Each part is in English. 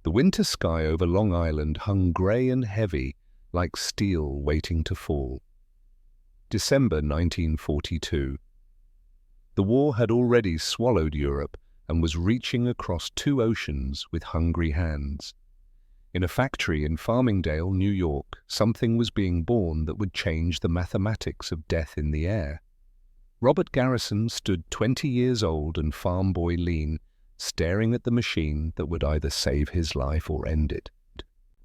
The winter sky over Long Island hung grey and heavy, like steel waiting to fall. December 1942. The war had already swallowed Europe and was reaching across 2 oceans with hungry hands. In a factory in Farmingdale, New York, something was being born that would change the mathematics of death in the air. Robert Garrison stood 20 years old and farm boy lean, staring at the machine that would either save his life or end it.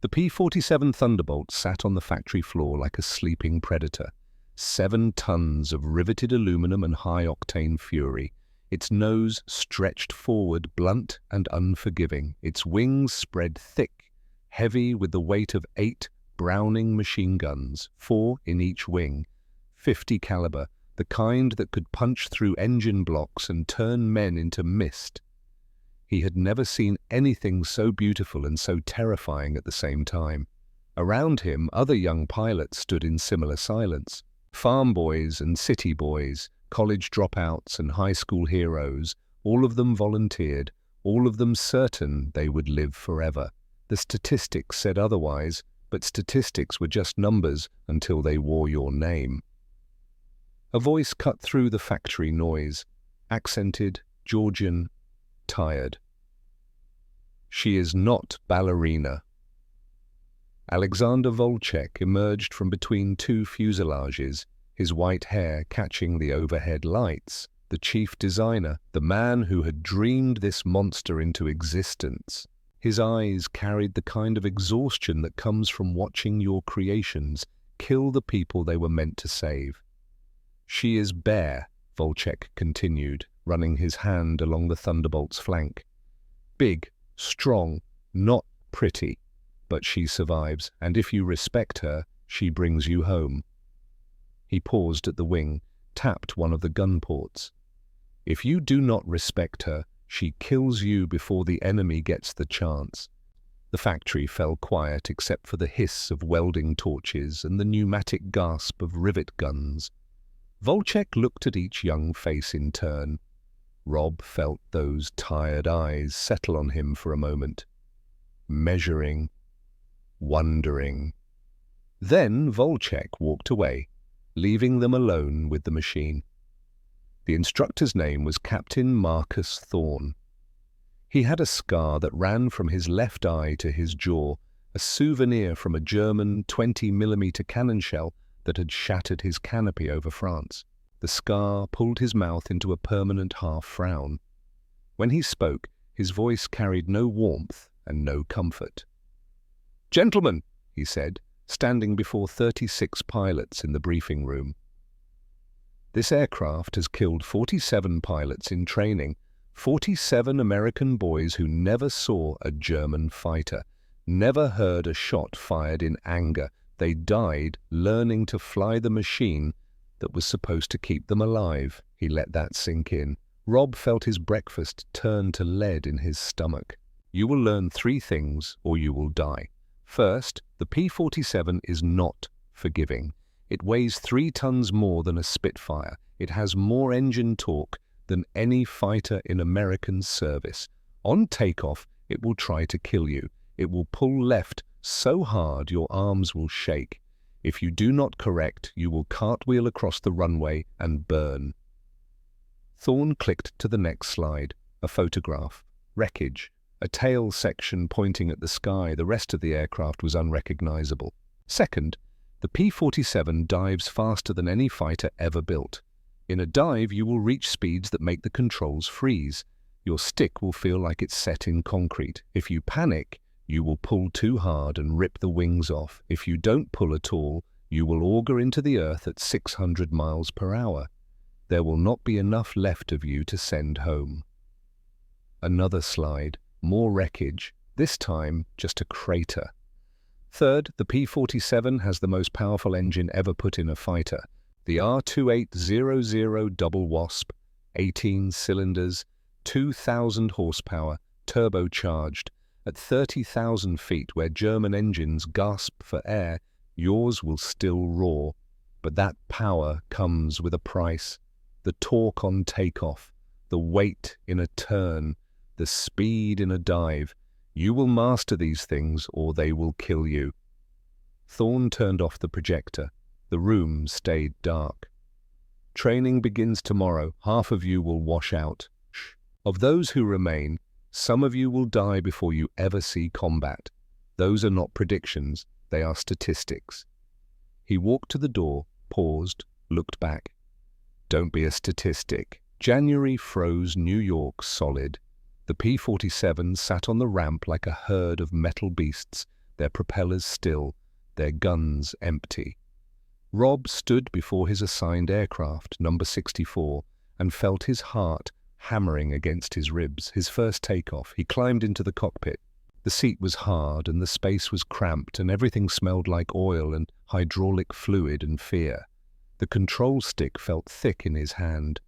The P-47 Thunderbolt sat on the factory floor like a sleeping predator. 7 tons of riveted aluminum and high-octane fury. Its nose stretched forward, blunt and unforgiving. Its wings spread thick, heavy with the weight of 8 Browning machine guns, 4 in each wing, 50 caliber, the kind that could punch through engine blocks and turn men into mist. He had never seen anything so beautiful and so terrifying at the same time. Around him, other young pilots stood in similar silence. Farm boys and city boys, college dropouts and high school heroes, all of them volunteered, all of them certain they would live forever. The statistics said otherwise, but statistics were just numbers until they wore your name. A voice cut through the factory noise, accented, Georgian, tired. She is not ballerina. Alexander Volchek emerged from between 2 fuselages, his white hair catching the overhead lights, the chief designer, the man who had dreamed this monster into existence. His eyes carried the kind of exhaustion that comes from watching your creations kill the people they were meant to save. She is bare, Volchek continued, running his hand along the Thunderbolt's flank. Big, strong, not pretty, but she survives, and if you respect her, she brings you home. He paused at the wing, tapped one of the gun ports. If you do not respect her, she kills you before the enemy gets the chance. The factory fell quiet except for the hiss of welding torches and the pneumatic gasp of rivet guns. Volchek looked at each young face in turn. Rob felt those tired eyes settle on him for a moment, measuring, wondering. Then Volchek walked away, leaving them alone with the machine. The instructor's name was Captain Marcus Thorne. He had a scar that ran from his left eye to his jaw, a souvenir from a German 20mm cannon shell that had shattered his canopy over France. The scar pulled his mouth into a permanent half-frown. When he spoke, his voice carried no warmth and no comfort. "Gentlemen," he said, standing before 36 pilots in the briefing room. "This aircraft has killed 47 pilots in training, 47 American boys who never saw a German fighter, never heard a shot fired in anger. They died learning to fly the machine that was supposed to keep them alive." He let that sink in. Rob felt his breakfast turn to lead in his stomach. "You will learn 3 things or you will die. First, the P-47 is not forgiving. It weighs 3 tons more than a Spitfire. It has more engine torque than any fighter in American service. On takeoff, it will try to kill you. It will pull left so hard your arms will shake. If you do not correct, you will cartwheel across the runway and burn." Thorne clicked to the next slide. A photograph. Wreckage. A tail section pointing at the sky. The rest of the aircraft was unrecognizable. Second, the P-47 dives faster than any fighter ever built. In a dive, you will reach speeds that make the controls freeze. Your stick will feel like it's set in concrete. If you panic, you will pull too hard and rip the wings off. If you don't pull at all, you will auger into the earth at 600 miles per hour. There will not be enough left of you to send home. Another slide. More wreckage. This time, just a crater. Third, the P-47 has the most powerful engine ever put in a fighter. The R2800 Double Wasp, 18 cylinders, 2,000 horsepower, turbocharged. At 30,000 feet, where German engines gasp for air, yours will still roar. But that power comes with a price. The torque on takeoff, the weight in a turn, the speed in a dive. You will master these things or they will kill you. Thorne turned off the projector. The room stayed dark. Training begins tomorrow. Half of you will wash out. Of those who remain, some of you will die before you ever see combat. Those are not predictions, they are statistics. He walked to the door, paused, looked back. Don't be a statistic. January froze New York solid. The P-47 sat on the ramp like a herd of metal beasts, their propellers still, their guns empty. Rob stood before his assigned aircraft, number 64, and felt his heart hammering against his ribs. His first takeoff, he climbed into the cockpit. The seat was hard and the space was cramped and everything smelled like oil and hydraulic fluid and fear. The control stick felt thick in his hand.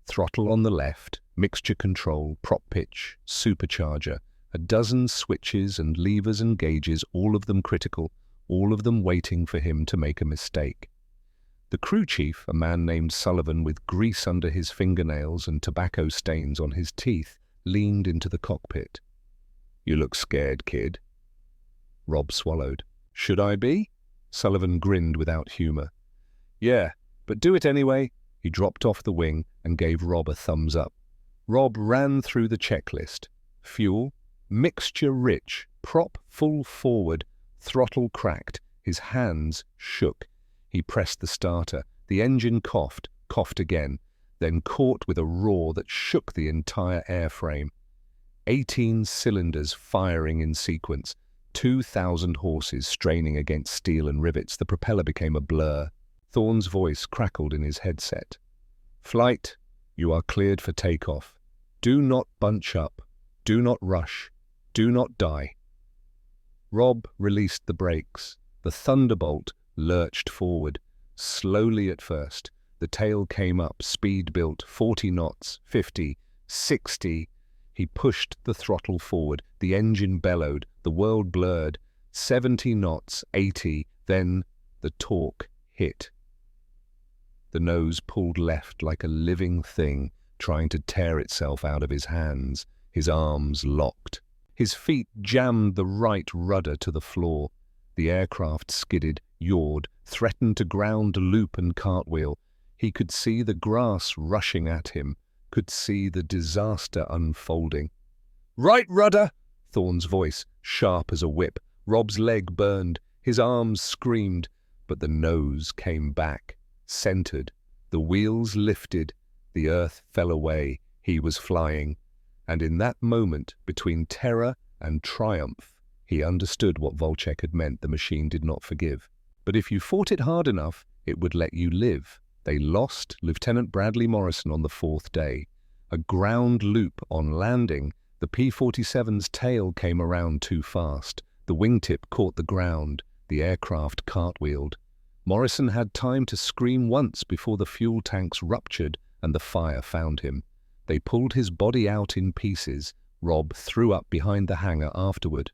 Throttle on the left, mixture control, prop pitch, supercharger, a dozen switches and levers and gauges, all of them critical, all of them waiting for him to make a mistake. The crew chief, a man named Sullivan with grease under his fingernails and tobacco stains on his teeth, leaned into the cockpit. "You look scared, kid." Rob swallowed. "Should I be?" Sullivan grinned without humor. "Yeah, but do it anyway." He dropped off the wing and gave Rob a thumbs up. Rob ran through the checklist. Fuel, mixture rich, prop full forward, throttle cracked. His hands shook. He pressed the starter. The engine coughed again, then caught with a roar that shook the entire airframe. 18 cylinders firing in sequence, 2,000 horses straining against steel and rivets. The propeller became a blur. Thorne's voice crackled in his headset. "Flight, you are cleared for takeoff. Do not bunch up. Do not rush. Do not die." Rob released the brakes. The Thunderbolt lurched forward, slowly at first. The tail came up, speed built, 40 knots, 50, 60. He pushed the throttle forward. The engine bellowed. The world blurred. 70 knots, 80. Then the torque hit. The nose pulled left like a living thing, trying to tear itself out of his hands. His arms locked. His feet jammed the right rudder to the floor. The aircraft skidded, yawed, threatened to ground, loop and cartwheel. He could see the grass rushing at him, could see the disaster unfolding. "Right rudder!" Thorne's voice, sharp as a whip. Rob's leg burned. His arms screamed, but the nose came back, centered. The wheels lifted. The earth fell away. He was flying. And in that moment, between terror and triumph, he understood what Volchek had meant. The machine did not forgive. But if you fought it hard enough, it would let you live. They lost Lieutenant Bradley Morrison on the 4th day. A ground loop on landing. The P-47's tail came around too fast. The wingtip caught the ground. The aircraft cartwheeled. Morrison had time to scream once before the fuel tanks ruptured and the fire found him. They pulled his body out in pieces. Rob threw up behind the hangar afterward.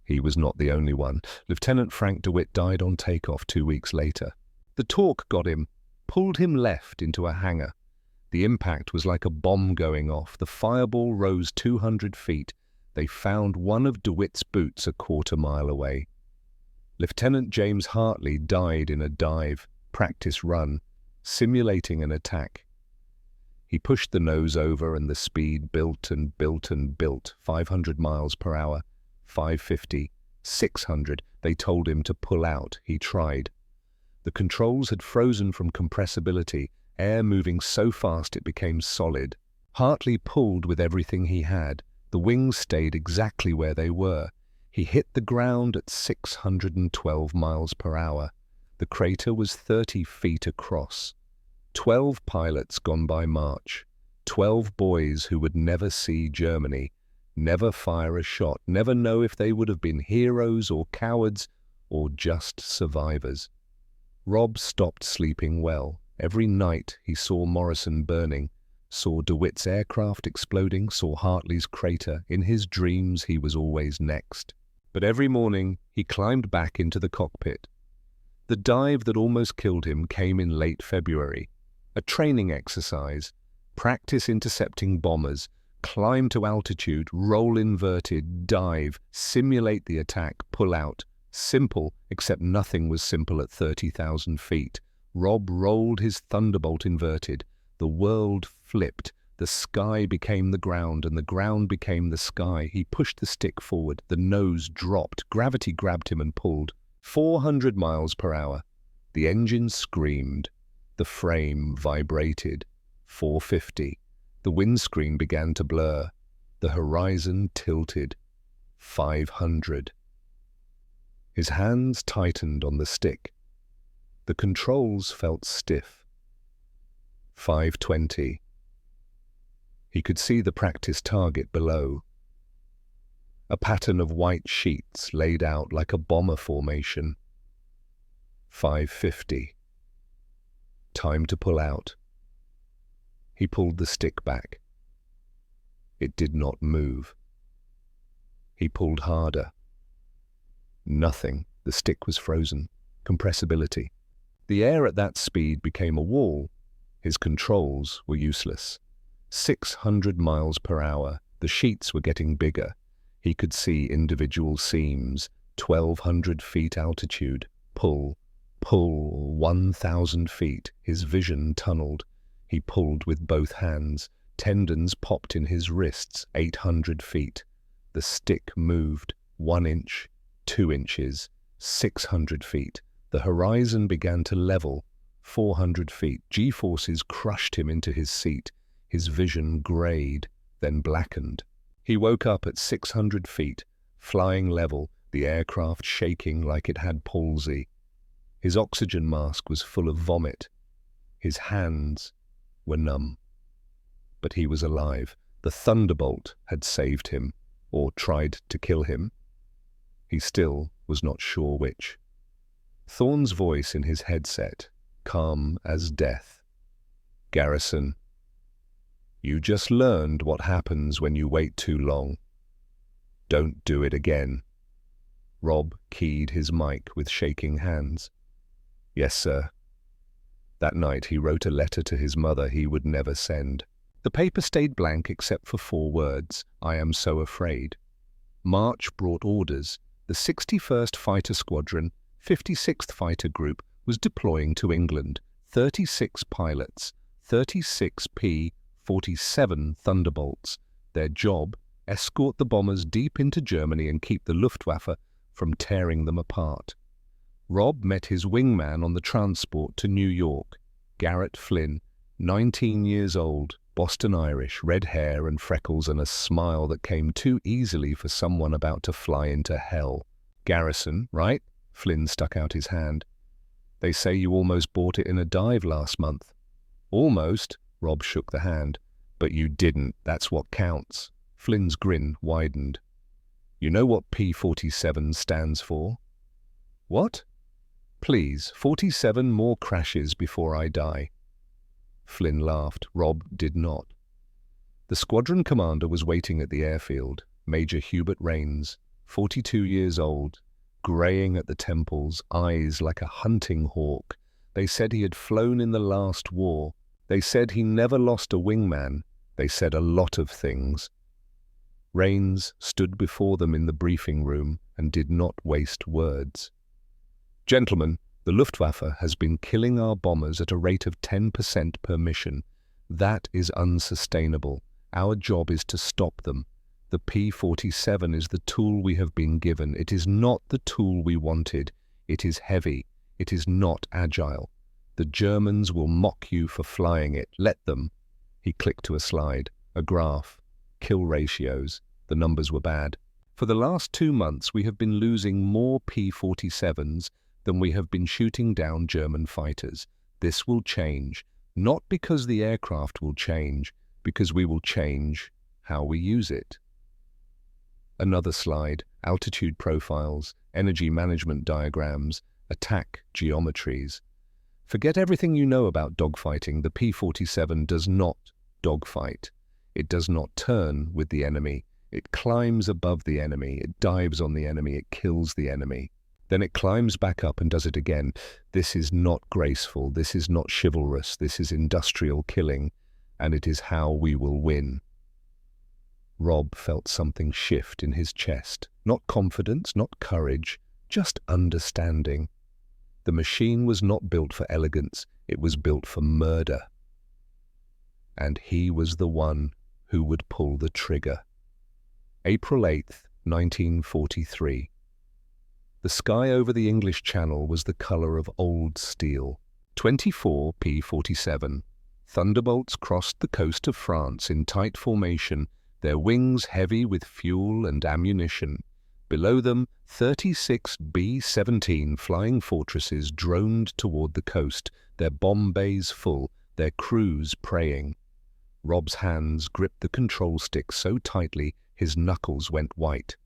He was not the only one. Lieutenant Frank DeWitt died on takeoff 2 weeks later. The torque got him, pulled him left into a hangar. The impact was like a bomb going off. The fireball rose 200 feet. They found one of DeWitt's boots a quarter-mile away. Lieutenant James Hartley died in a dive, practice run, simulating an attack. He pushed the nose over and the speed built and built and built, 500 miles per hour, 550, 600. They told him to pull out. He tried. The controls had frozen from compressibility, air moving so fast it became solid. Hartley pulled with everything he had. The wings stayed exactly where they were. He hit the ground at 612 miles per hour. The crater was 30 feet across. 12 pilots gone by March. 12 boys who would never see Germany, never fire a shot, never know if they would have been heroes or cowards or just survivors. Rob stopped sleeping well. Every night he saw Morrison burning, saw DeWitt's aircraft exploding, saw Hartley's crater. In his dreams he was always next. But every morning he climbed back into the cockpit. The dive that almost killed him came in late February. A training exercise, practice intercepting bombers, Climb to altitude, roll inverted, dive, simulate the attack, pull out. Simple, except nothing was simple at 30,000 feet. Rob rolled his Thunderbolt inverted. The world flipped. The sky became the ground, and the ground became the sky. He pushed the stick forward. The nose dropped. Gravity grabbed him and pulled. 400 miles per hour. The engine screamed. The frame vibrated. 450. The windscreen began to blur. The horizon tilted. 500. His hands tightened on the stick. The controls felt stiff. 520. He could see the practice target below. A pattern of white sheets laid out like a bomber formation. 550. Time to pull out. He pulled the stick back. It did not move. He pulled harder. Nothing. The stick was frozen. Compressibility. The air at that speed became a wall. His controls were useless. 600 miles per hour. The sheets were getting bigger. He could see individual seams. 1,200 feet altitude. Pull. 1,000 feet. His vision tunneled. He pulled with both hands. Tendons popped in his wrists. 800 feet. The stick moved. 1 inch, 2 inches, 600 feet. The horizon began to level. 400 feet. G-forces crushed him into his seat. His vision grayed, then blackened. He woke up at 600 feet, flying level, the aircraft shaking like it had palsy. His oxygen mask was full of vomit. His hands were numb. But he was alive. The Thunderbolt had saved him, or tried to kill him. He still was not sure which. Thorne's voice in his headset, calm as death. Garrison, you just learned what happens when you wait too long. Don't do it again. Rob keyed his mic with shaking hands. Yes, sir. That night he wrote a letter to his mother he would never send. The paper stayed blank except for 4 words, I am so afraid. March brought orders. The 61st Fighter Squadron, 56th Fighter Group, was deploying to England. 36 pilots, 36 P-47 Thunderbolts. Their job, escort the bombers deep into Germany and keep the Luftwaffe from tearing them apart. Rob met his wingman on the transport to New York, Garrett Flynn, 19 years old, Boston Irish, red hair and freckles and a smile that came too easily for someone about to fly into hell. Garrison, right? Flynn stuck out his hand. They say you almost bought it in a dive last month. Almost, Rob shook the hand. But you didn't, that's what counts. Flynn's grin widened. You know what P-47 stands for? What? Please, 47 more crashes before I die. Flynn laughed. Rob did not. The squadron commander was waiting at the airfield, Major Hubert Rains, 42 years old, graying at the temples, eyes like a hunting hawk. They said he had flown in the last war. They said he never lost a wingman. They said a lot of things. Rains stood before them in the briefing room and did not waste words. Gentlemen, the Luftwaffe has been killing our bombers at a rate of 10% per mission. That is unsustainable. Our job is to stop them. The P-47 is the tool we have been given. It is not the tool we wanted. It is heavy. It is not agile. The Germans will mock you for flying it. Let them. He clicked to a slide, a graph, kill ratios. The numbers were bad. For the last 2 months, we have been losing more P-47s than we have been shooting down German fighters. This will change, not because the aircraft will change, because we will change how we use it. Another slide, altitude profiles, energy management diagrams, attack geometries. Forget everything you know about dogfighting. The P-47 does not dogfight. It does not turn with the enemy. It climbs above the enemy. It dives on the enemy. It kills the enemy. Then it climbs back up and does it again. This is not graceful. This is not chivalrous. This is industrial killing, and it is how we will win. Rob felt something shift in his chest. Not confidence, not courage, just understanding. The machine was not built for elegance, it was built for murder. And he was the one who would pull the trigger. April 8th, 1943. The sky over the English Channel was the color of old steel. 24 P-47. Thunderbolts crossed the coast of France in tight formation, their wings heavy with fuel and ammunition. Below them, 36 B-17 flying fortresses droned toward the coast, their bomb bays full, their crews praying. Rob's hands gripped the control stick so tightly his knuckles went white.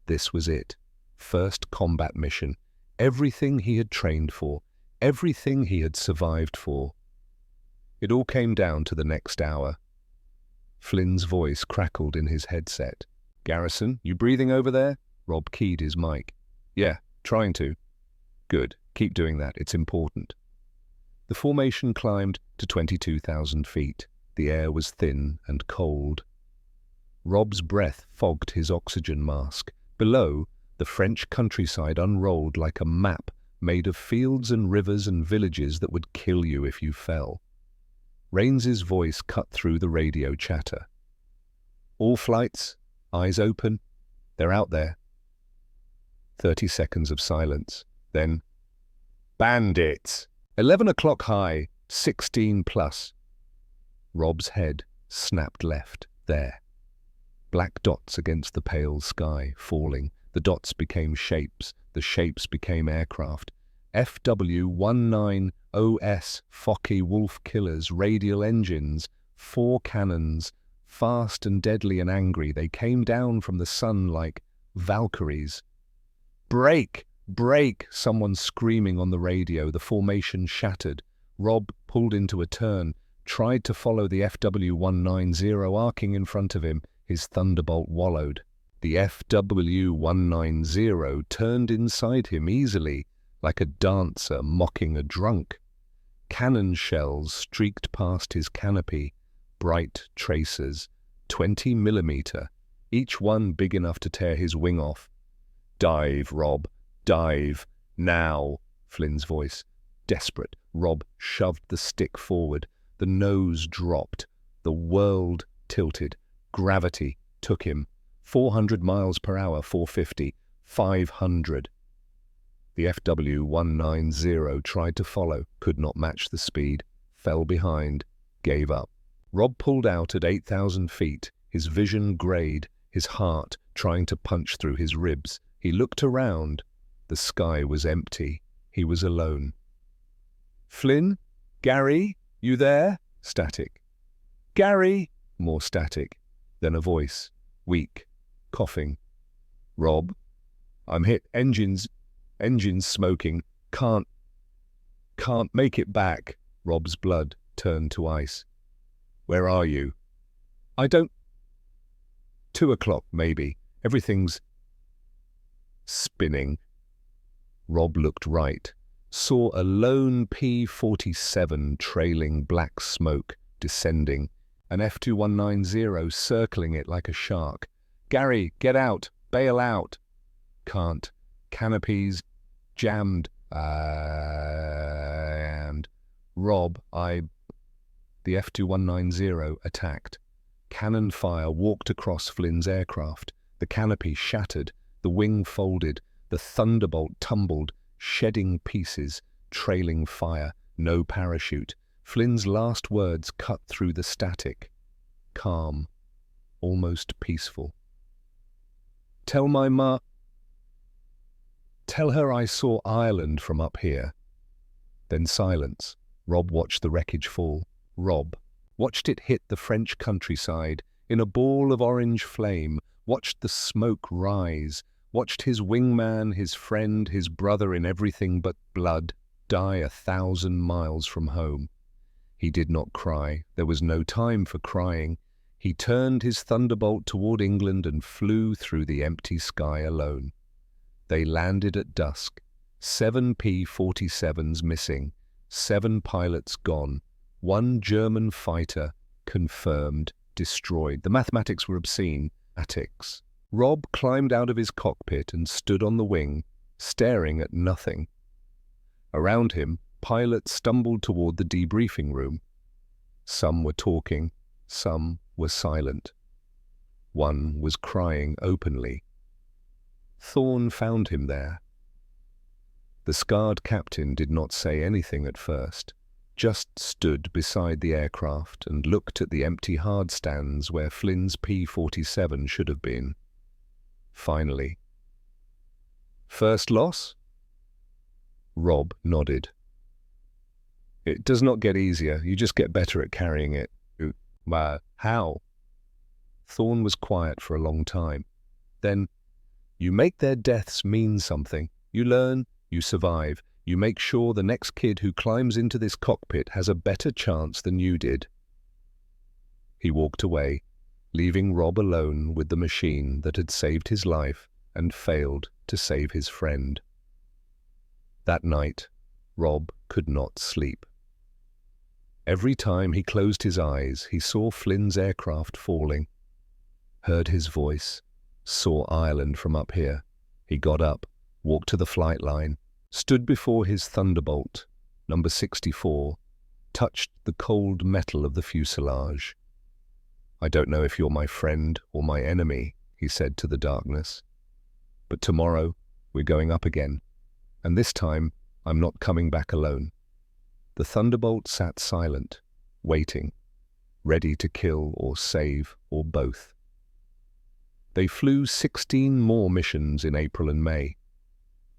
This was it. First combat mission. Everything he had trained for. Everything he had survived for. It all came down to the next hour. Flynn's voice crackled in his headset. "Garrison, you breathing over there?" Rob keyed his mic. "Yeah, trying to." "Good. Keep doing that. It's important." The formation climbed to 22,000 feet. The air was thin and cold. Rob's breath fogged his oxygen mask. Below, the French countryside unrolled like a map made of fields and rivers and villages that would kill you if you fell. Raines's voice cut through the radio chatter. "All flights, eyes open. They're out there." 30 seconds of silence. Then, "Bandits! 11 o'clock high, 16 plus." Rob's head snapped left, there. Black dots against the pale sky, falling. The dots became shapes. The shapes became aircraft. FW-19OS, Focke-Wulf killers, radial engines, 4 cannons. Fast and deadly and angry, they came down from the sun like Valkyries. "Break! Break!" someone screaming on the radio. The formation shattered. Rob pulled into a turn, tried to follow the FW-190 arcing in front of him. His Thunderbolt wallowed. The FW-190 turned inside him easily, like a dancer mocking a drunk. Cannon shells streaked past his canopy, bright tracers, 20 millimeter, each one big enough to tear his wing off. "Dive, Rob, dive, now!" Flynn's voice. Desperate, Rob shoved the stick forward. The nose dropped. The world tilted. Gravity took him. 400 miles per hour, 450, 500. The FW-190 tried to follow, could not match the speed, fell behind, gave up. Rob pulled out at 8,000 feet, his vision grayed, his heart trying to punch through his ribs. He looked around. The sky was empty. He was alone. "Flynn? Gary? You there?" Static. "Gary?" More static. Then a voice. Weak. Coughing. "Rob? I'm hit. Engines smoking. Can't make it back." Rob's blood turned to ice. "Where are you?" "I don't..." 2 o'clock, maybe. Everything's spinning." Rob looked right, saw a lone P-47 trailing black smoke, descending, an F-2190 circling it like a shark. "Gary, get out! Bail out!" "Can't. Canopies jammed. And Rob, The F-2190 attacked. Cannon fire walked across Flynn's aircraft. The canopy shattered. The wing folded. The Thunderbolt tumbled, shedding pieces, trailing fire. No parachute. Flynn's last words cut through the static. Calm. Almost peaceful. "Tell my ma... Tell her I saw Ireland from up here." Then silence. Rob watched the wreckage fall. Rob watched it hit the French countryside in a ball of orange flame, watched the smoke rise, watched his wingman, his friend, his brother in everything but blood, die 1,000 miles from home. He did not cry. There was no time for crying. He turned his Thunderbolt toward England and flew through the empty sky alone. They landed at dusk. 7 P-47s missing, 7 pilots gone, 1 German fighter confirmed destroyed. The mathematics were obscene. Attics. Rob climbed out of his cockpit and stood on the wing, staring at nothing. Around him, pilots stumbled toward the debriefing room. Some were talking, some were silent. One was crying openly. Thorn found him there. The scarred captain did not say anything at first, just stood beside the aircraft and looked at the empty hardstands where Flynn's P-47 should have been. Finally, "First loss?" Rob nodded. "It does not get easier, you just get better at carrying it." "How?" Thorn was quiet for a long time. Then, "You make their deaths mean something. You learn, you survive. You make sure the next kid who climbs into this cockpit has a better chance than you did." He walked away, leaving Rob alone with the machine that had saved his life and failed to save his friend. That night, Rob could not sleep. Every time he closed his eyes, he saw Flynn's aircraft falling, heard his voice, saw Ireland from up here. He got up, walked to the flight line, stood before his Thunderbolt, number 64, touched the cold metal of the fuselage. "I don't know if you're my friend or my enemy," he said to the darkness. "But tomorrow, we're going up again. And this time, I'm not coming back alone." The Thunderbolt sat silent, waiting, ready to kill or save or both. They flew 16 more missions in April and May.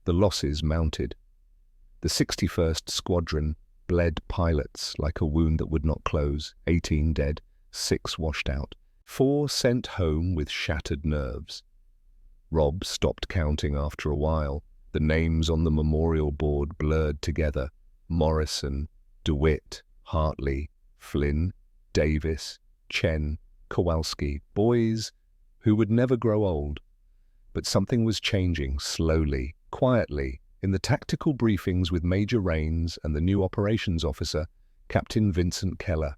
The losses mounted. The 61st Squadron bled pilots like a wound that would not close, 18 dead, 6 washed out, 4 sent home with shattered nerves. Rob stopped counting after a while. The names on the memorial board blurred together. Morrison, DeWitt, Hartley, Flynn, Davis, Chen, Kowalski, boys who would never grow old. But something was changing slowly, quietly, in the tactical briefings with Major Rains and the new operations officer, Captain Vincent Keller.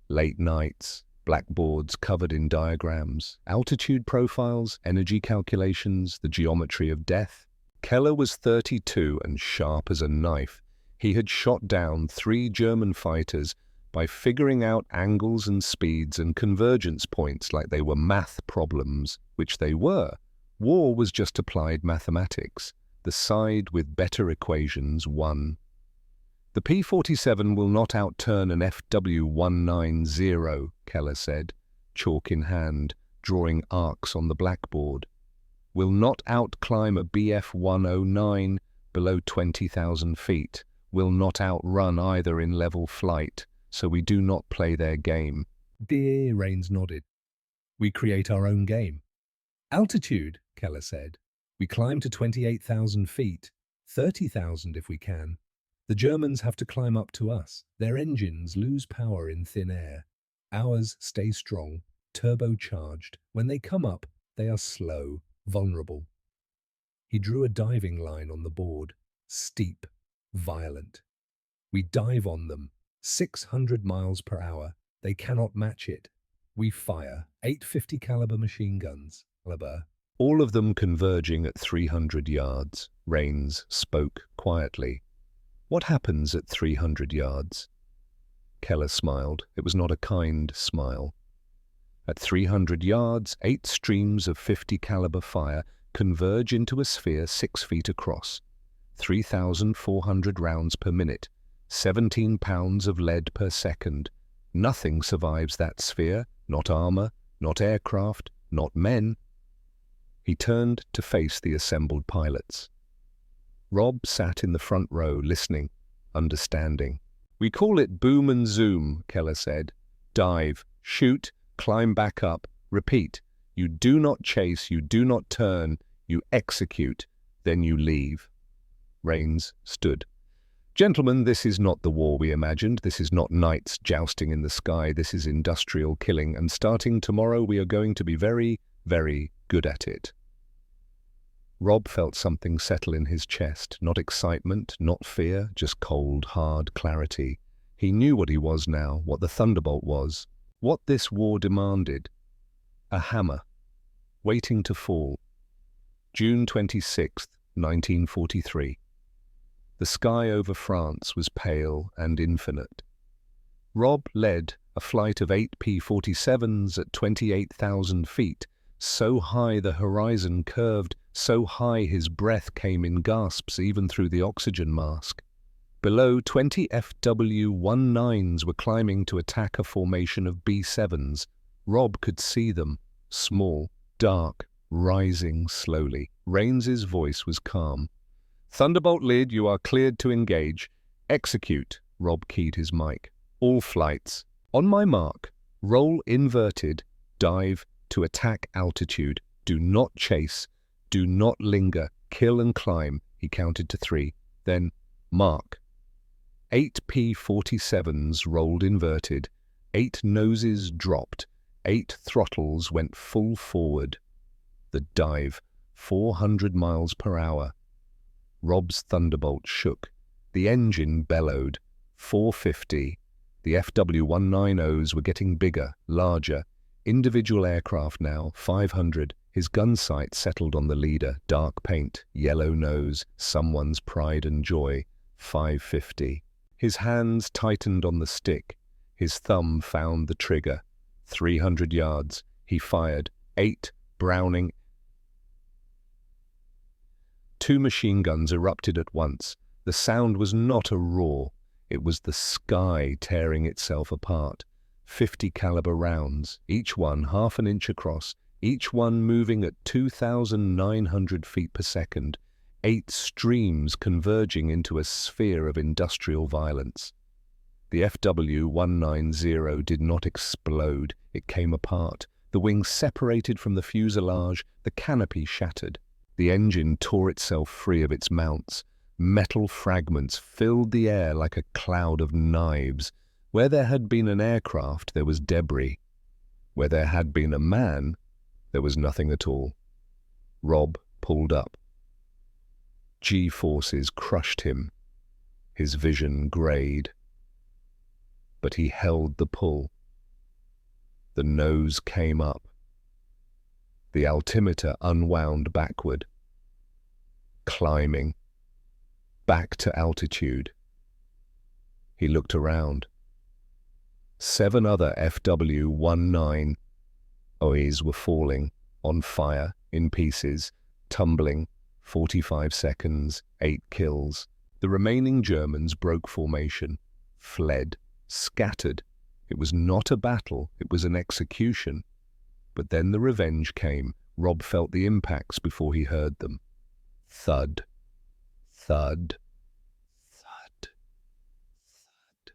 Late nights, blackboards covered in diagrams, altitude profiles, energy calculations, the geometry of death. Keller was 32 and sharp as a knife. He had shot down 3 German fighters by figuring out angles and speeds and convergence points like they were math problems, which they were. War was just applied mathematics. The side with better equations won. "The P-47 will not outturn an FW-190, Keller said, chalk in hand, drawing arcs on the blackboard. "Will not outclimb a BF-109 below 20,000 feet. Will not outrun either in level flight, so we do not play their game." Dear Rains nodded. "We create our own game." "Altitude," Keller said. "We climb to 28,000 feet, 30,000 if we can. The Germans have to climb up to us. Their engines lose power in thin air. Ours stay strong, turbocharged. When they come up, they are slow, vulnerable." He drew a diving line on the board, steep, violent. "We dive on them, 600 miles per hour. They cannot match it. We fire 850 caliber machine guns. All of them converging at 300 yards. Rains spoke quietly. "What happens at 300 yards? Keller smiled. It was not a kind smile. "At 300 yards, 8 streams of 50 caliber fire converge into a sphere 6 feet across. 3,400 rounds per minute. 17 pounds of lead per second. Nothing survives that sphere. Not armor, not aircraft, not men." He turned to face the assembled pilots. Rob sat in the front row, listening, understanding. "We call it boom and zoom," Keller said. "Dive, shoot, climb back up, repeat. You do not chase, you do not turn, you execute, then you leave." Rains stood. "Gentlemen, this is not the war we imagined. This is not knights jousting in the sky. This is industrial killing, and starting tomorrow we are going to be very, very good at it." Rob felt something settle in his chest, not excitement, not fear, just cold, hard clarity. He knew what he was now, what the Thunderbolt was. What this war demanded: a hammer, waiting to fall. June 26, 1943. The sky over France was pale and infinite. Rob led a flight of 8 P-47s at 28,000 feet, so high the horizon curved, so high his breath came in gasps even through the oxygen mask. Below, 20 FW-19s were climbing to attack a formation of B-7s. Rob could see them, small, dark, rising slowly. Raines's voice was calm. "Thunderbolt lead, you are cleared to engage. Execute." Rob keyed his mic. "All flights. On my mark. Roll inverted. Dive to attack altitude. Do not chase. Do not linger. Kill and climb." He counted to 3. Then, mark. 8 P-47s rolled inverted. 8 noses dropped. 8 throttles went full forward. The dive, 400 miles per hour. Rob's Thunderbolt shook. The engine bellowed. 450. The FW-190s were getting bigger, larger. Individual aircraft now, 500. His gun sight settled on the leader. Dark paint, yellow nose, someone's pride and joy. 550. His hands tightened on the stick. His thumb found the trigger. 300 yards. He fired. 8 Browning. 2 machine guns erupted at once. The sound was not a roar. It was the sky tearing itself apart. 50 caliber rounds, each one half an inch across, each one moving at 2,900 feet per second. 8 streams converging into a sphere of industrial violence. The FW-190 did not explode. It came apart. The wings separated from the fuselage. The canopy shattered. The engine tore itself free of its mounts. Metal fragments filled the air like a cloud of knives. Where there had been an aircraft, there was debris. Where there had been a man, there was nothing at all. Rob pulled up. G-forces crushed him. His vision greyed. But he held the pull. The nose came up. The altimeter unwound backward. Climbing. Back to altitude. He looked around. 7 other FW-19s were falling, on fire, in pieces, tumbling. 45 seconds, 8 kills. The remaining Germans broke formation, fled, scattered. It was not a battle, it was an execution. But then the revenge came. Rob felt the impacts before he heard them. Thud, thud, thud, thud.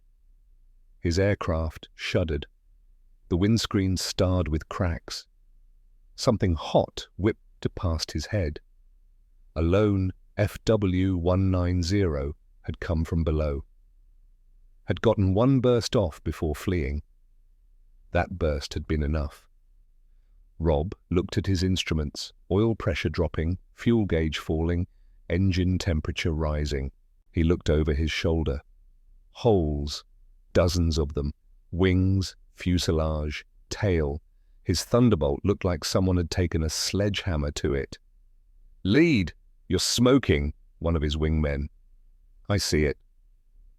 His aircraft shuddered. The windscreen starred with cracks. Something hot whipped past his head. A lone FW-190 had come from below. Had gotten one burst off before fleeing. That burst had been enough. Rob looked at his instruments, oil pressure dropping, fuel gauge falling, engine temperature rising. He looked over his shoulder. Holes, dozens of them, wings, fuselage, tail. His Thunderbolt looked like someone had taken a sledgehammer to it. "Lead! You're smoking," one of his wingmen. "I see it."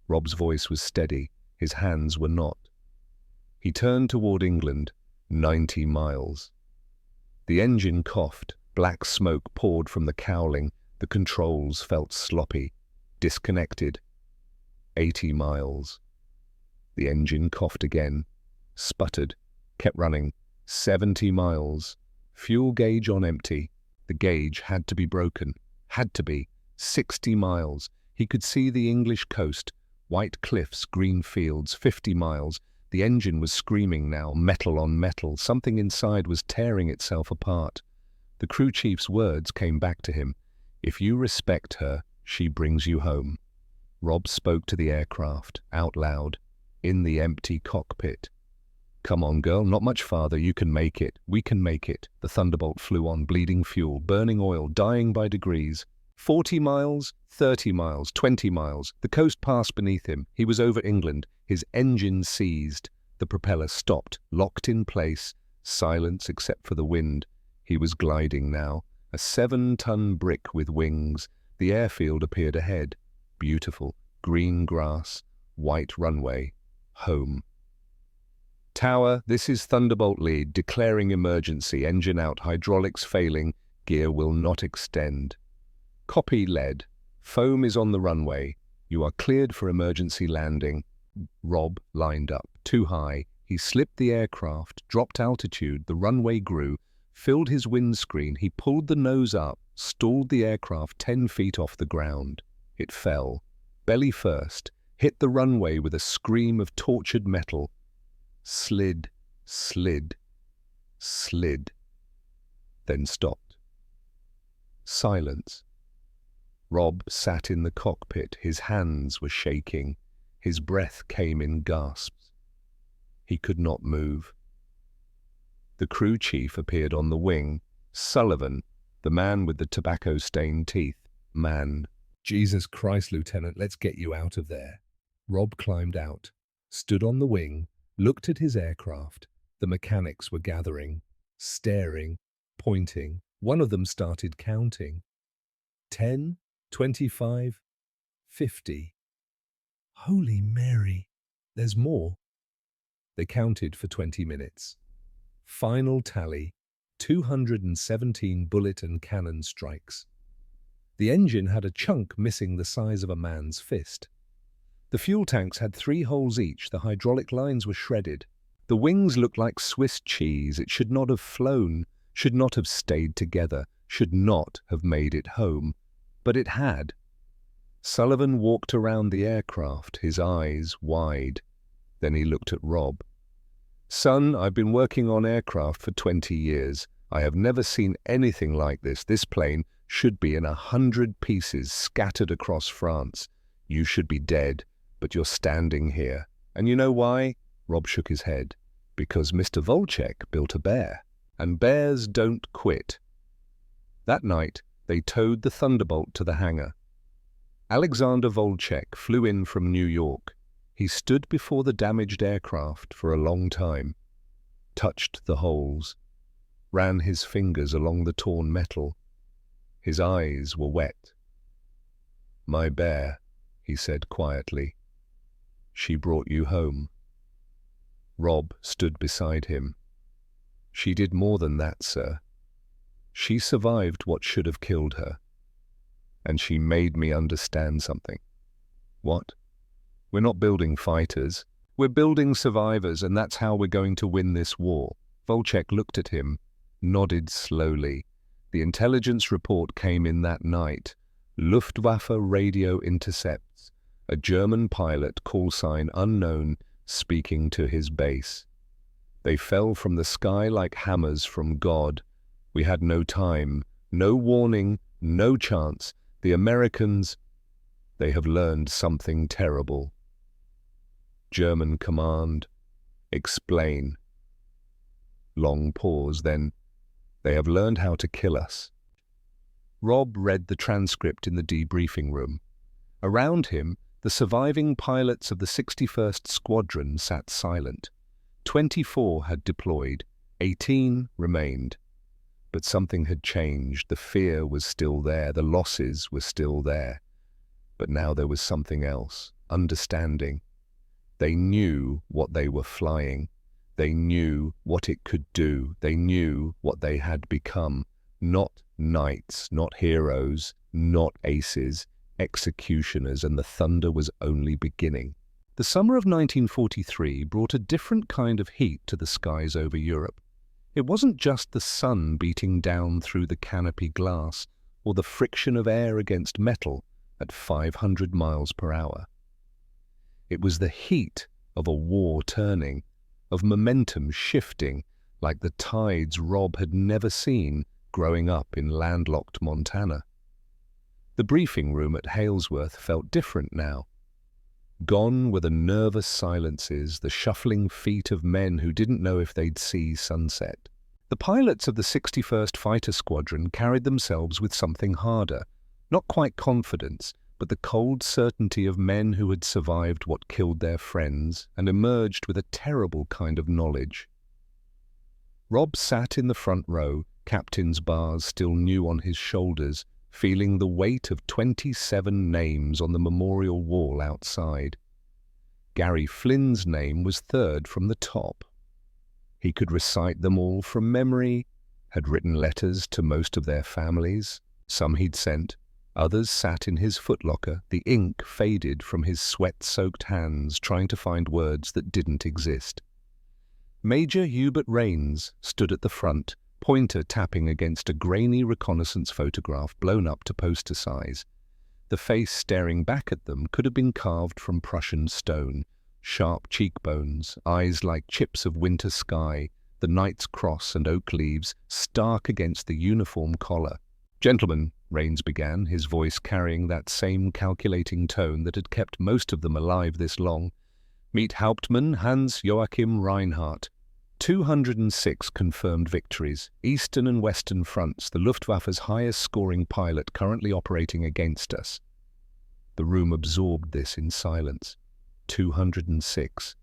Rob's voice was steady. His hands were not. He turned toward England, 90 miles. The engine coughed. Black smoke poured from the cowling. The controls felt sloppy, disconnected. 80 miles. The engine coughed again, sputtered, kept running. 70 miles. Fuel gauge on empty. The gauge had to be broken. Had to be. 60 miles. He could see the English coast. White cliffs, green fields. 50 miles. The engine was screaming now, metal on metal. Something inside was tearing itself apart. The crew chief's words came back to him. "If you respect her, she brings you home." Rob spoke to the aircraft, out loud, in the empty cockpit. "Come on, girl, not much farther. You can make it. We can make it." The Thunderbolt flew on, bleeding fuel, burning oil, dying by degrees. 40 miles, 30 miles, 20 miles. The coast passed beneath him. He was over England. His engine seized. The propeller stopped, locked in place, silence except for the wind. He was gliding now, a 7-ton brick with wings. The airfield appeared ahead. Beautiful, green grass, white runway, home. Tower, this is Thunderbolt lead, declaring emergency, engine out, hydraulics failing, gear will not extend. Copy lead, foam is on the runway, you are cleared for emergency landing. Rob lined up, too high. He slipped the aircraft, dropped altitude, the runway grew, filled his windscreen, he pulled the nose up, stalled the aircraft 10 feet off the ground. It fell, belly first, hit the runway with a scream of tortured metal. Slid, slid, slid, then stopped. Silence. Rob sat in the cockpit, his hands were shaking, his breath came in gasps. He could not move. The crew chief appeared on the wing, Sullivan, the man with the tobacco-stained teeth. Man. Jesus Christ, Lieutenant, let's get you out of there. Rob climbed out, stood on the wing, looked at his aircraft. The mechanics were gathering, staring, pointing. One of them started counting. 10, 25, 50. Holy Mary, there's more. They counted for 20 minutes. Final tally, 217 bullet and cannon strikes. The engine had a chunk missing the size of a man's fist. The fuel tanks had 3 holes each, the hydraulic lines were shredded. The wings looked like Swiss cheese. It should not have flown, should not have stayed together, should not have made it home. But it had. Sullivan walked around the aircraft, his eyes wide. Then he looked at Rob. Son, I've been working on aircraft for 20 years. I have never seen anything like this. This plane should be in 100 pieces scattered across France. You should be dead, but you're standing here. And you know why? Rob shook his head. Because Mr. Volchek built a bear, and bears don't quit. That night, they towed the Thunderbolt to the hangar. Alexander Volchek flew in from New York. He stood before the damaged aircraft for a long time, touched the holes, ran his fingers along the torn metal. His eyes were wet. My bear, he said quietly. She brought you home. Rob stood beside him. She did more than that, sir. She survived what should have killed her. And she made me understand something. What? We're not building fighters. We're building survivors, and that's how we're going to win this war. Volchek looked at him, nodded slowly. The intelligence report came in that night. Luftwaffe radio intercepts. A German pilot, call sign unknown, speaking to his base. They fell from the sky like hammers from God. We had no time, no warning, no chance. The Americans, they have learned something terrible. German command, explain. Long pause, then, they have learned how to kill us. Rob read the transcript in the debriefing room. Around him, the surviving pilots of the 61st Squadron sat silent. 24 had deployed, 18 remained. But something had changed. The fear was still there, the losses were still there. But now there was something else, understanding. They knew what they were flying. They knew what it could do. They knew what they had become. Not knights, not heroes, not aces, executioners, and the thunder was only beginning. The summer of 1943 brought a different kind of heat to the skies over Europe. It wasn't just the sun beating down through the canopy glass or the friction of air against metal at 500 miles per hour. It was the heat of a war turning, of momentum shifting like the tides Rob had never seen growing up in landlocked Montana. The briefing room at Halesworth felt different now. Gone were the nervous silences, the shuffling feet of men who didn't know if they'd see sunset. The pilots of the 61st Fighter Squadron carried themselves with something harder, not quite confidence, but the cold certainty of men who had survived what killed their friends and emerged with a terrible kind of knowledge. Rob sat in the front row, captain's bars still new on his shoulders, feeling the weight of 27 names on the memorial wall outside. Gary Flynn's name was third from the top. He could recite them all from memory, had written letters to most of their families. Some he'd sent, others sat in his footlocker, the ink faded from his sweat-soaked hands trying to find words that didn't exist. Major Hubert Rains stood at the front, pointer tapping against a grainy reconnaissance photograph blown up to poster size. The face staring back at them could have been carved from Prussian stone, sharp cheekbones, eyes like chips of winter sky, the Knight's Cross and oak leaves stark against the uniform collar. "Gentlemen," Rains began, his voice carrying that same calculating tone that had kept most of them alive this long. "Meet Hauptmann Hans-Joachim Reinhardt. 206 confirmed victories, Eastern and Western fronts, the Luftwaffe's highest-scoring pilot currently operating against us." The room absorbed this in silence. 206.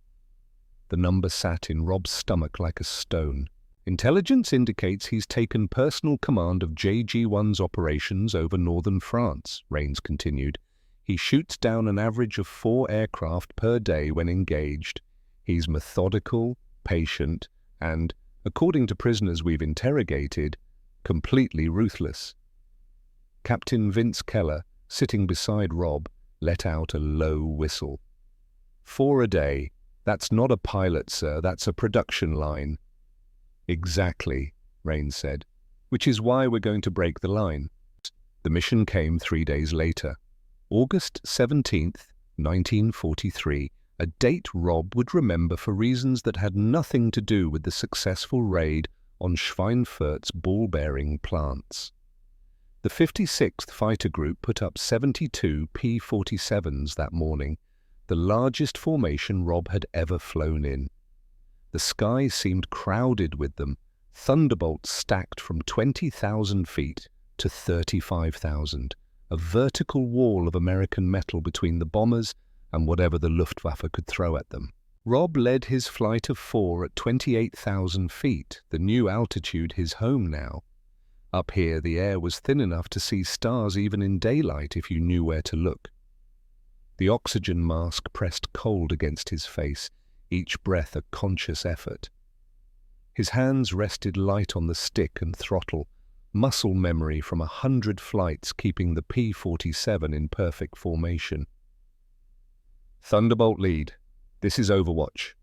The number sat in Rob's stomach like a stone. "Intelligence indicates he's taken personal command of JG-1's operations over northern France," Rains continued. "He shoots down an average of 4 aircraft per day when engaged. He's methodical, patient, and, according to prisoners we've interrogated, completely ruthless." Captain Vince Keller, sitting beside Rob, let out a low whistle. "4 a day. That's not a pilot, sir, that's a production line." "Exactly," Rains said, "which is why we're going to break the line." The mission came 3 days later, August 17th, 1943, a date Rob would remember for reasons that had nothing to do with the successful raid on Schweinfurt's ball-bearing plants. The 56th Fighter Group put up 72 P-47s that morning, the largest formation Rob had ever flown in. The sky seemed crowded with them, Thunderbolts stacked from 20,000 feet to 35,000, a vertical wall of American metal between the bombers and whatever the Luftwaffe could throw at them. Rob led his flight of 4 at 28,000 feet, the new altitude his home now. Up here the air was thin enough to see stars even in daylight if you knew where to look. The oxygen mask pressed cold against his face, each breath a conscious effort. His hands rested light on the stick and throttle, muscle memory from 100 flights keeping the P-47 in perfect formation. "Thunderbolt lead. This is Overwatch."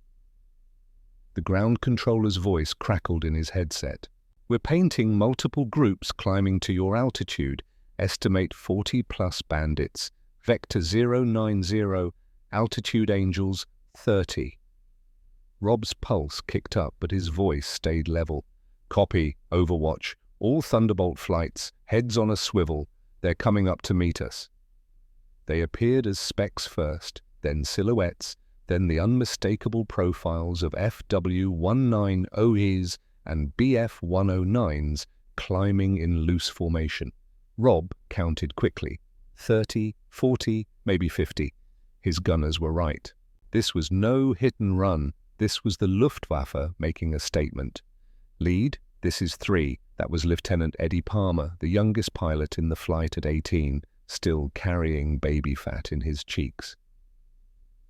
The ground controller's voice crackled in his headset. "We're painting multiple groups climbing to your altitude. Estimate 40-plus bandits. Vector 090, altitude angels 30. Rob's pulse kicked up, but his voice stayed level. "Copy, Overwatch. All Thunderbolt flights, heads on a swivel. They're coming up to meet us." They appeared as specks first, then silhouettes, then the unmistakable profiles of FW-19OEs and BF-109s climbing in loose formation. Rob counted quickly. 30, 40, maybe 50. His gunners were right. This was no hit and run. This was the Luftwaffe making a statement. "Lead, this is 3. That was Lieutenant Eddie Palmer, the youngest pilot in the flight at 18, still carrying baby fat in his cheeks.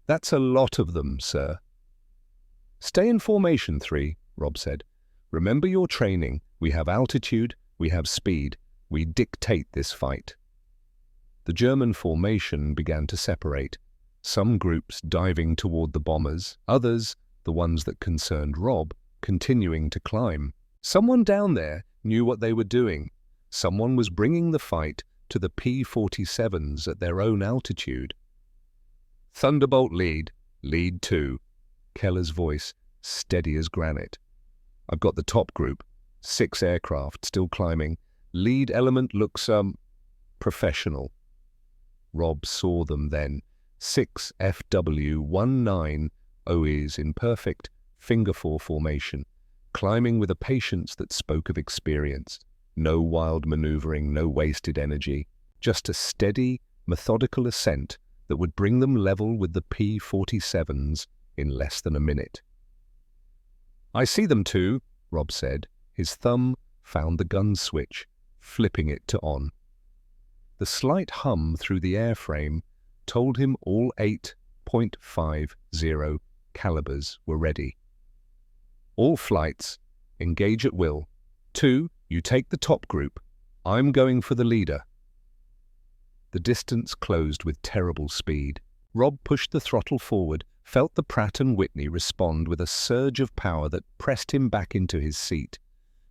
"That's a lot of them, sir." "Stay in formation, 3, Rob said. "Remember your training. We have altitude, we have speed. We dictate this fight." The German formation began to separate, some groups diving toward the bombers, others, the ones that concerned Rob, continuing to climb. Someone down there knew what they were doing. Someone was bringing the fight to the P-47s at their own altitude. "Thunderbolt lead, lead 2. Keller's voice, steady as granite. "I've got the top group, 6 aircraft still climbing. Lead element looks, professional." Rob saw them then, 6 FW-19 OEs in perfect finger-4 formation, climbing with a patience that spoke of experience. No wild maneuvering, no wasted energy, just a steady, methodical ascent that would bring them level with the P-47s in less than a minute. "I see them too," Rob said. His thumb found the gun switch, flipping it to on. The slight hum through the airframe told him all 8.50 calibers were ready. "All flights, engage at will. 2, you take the top group. I'm going for the leader." The distance closed with terrible speed. Rob pushed the throttle forward, felt the Pratt & Whitney respond with a surge of power that pressed him back into his seat.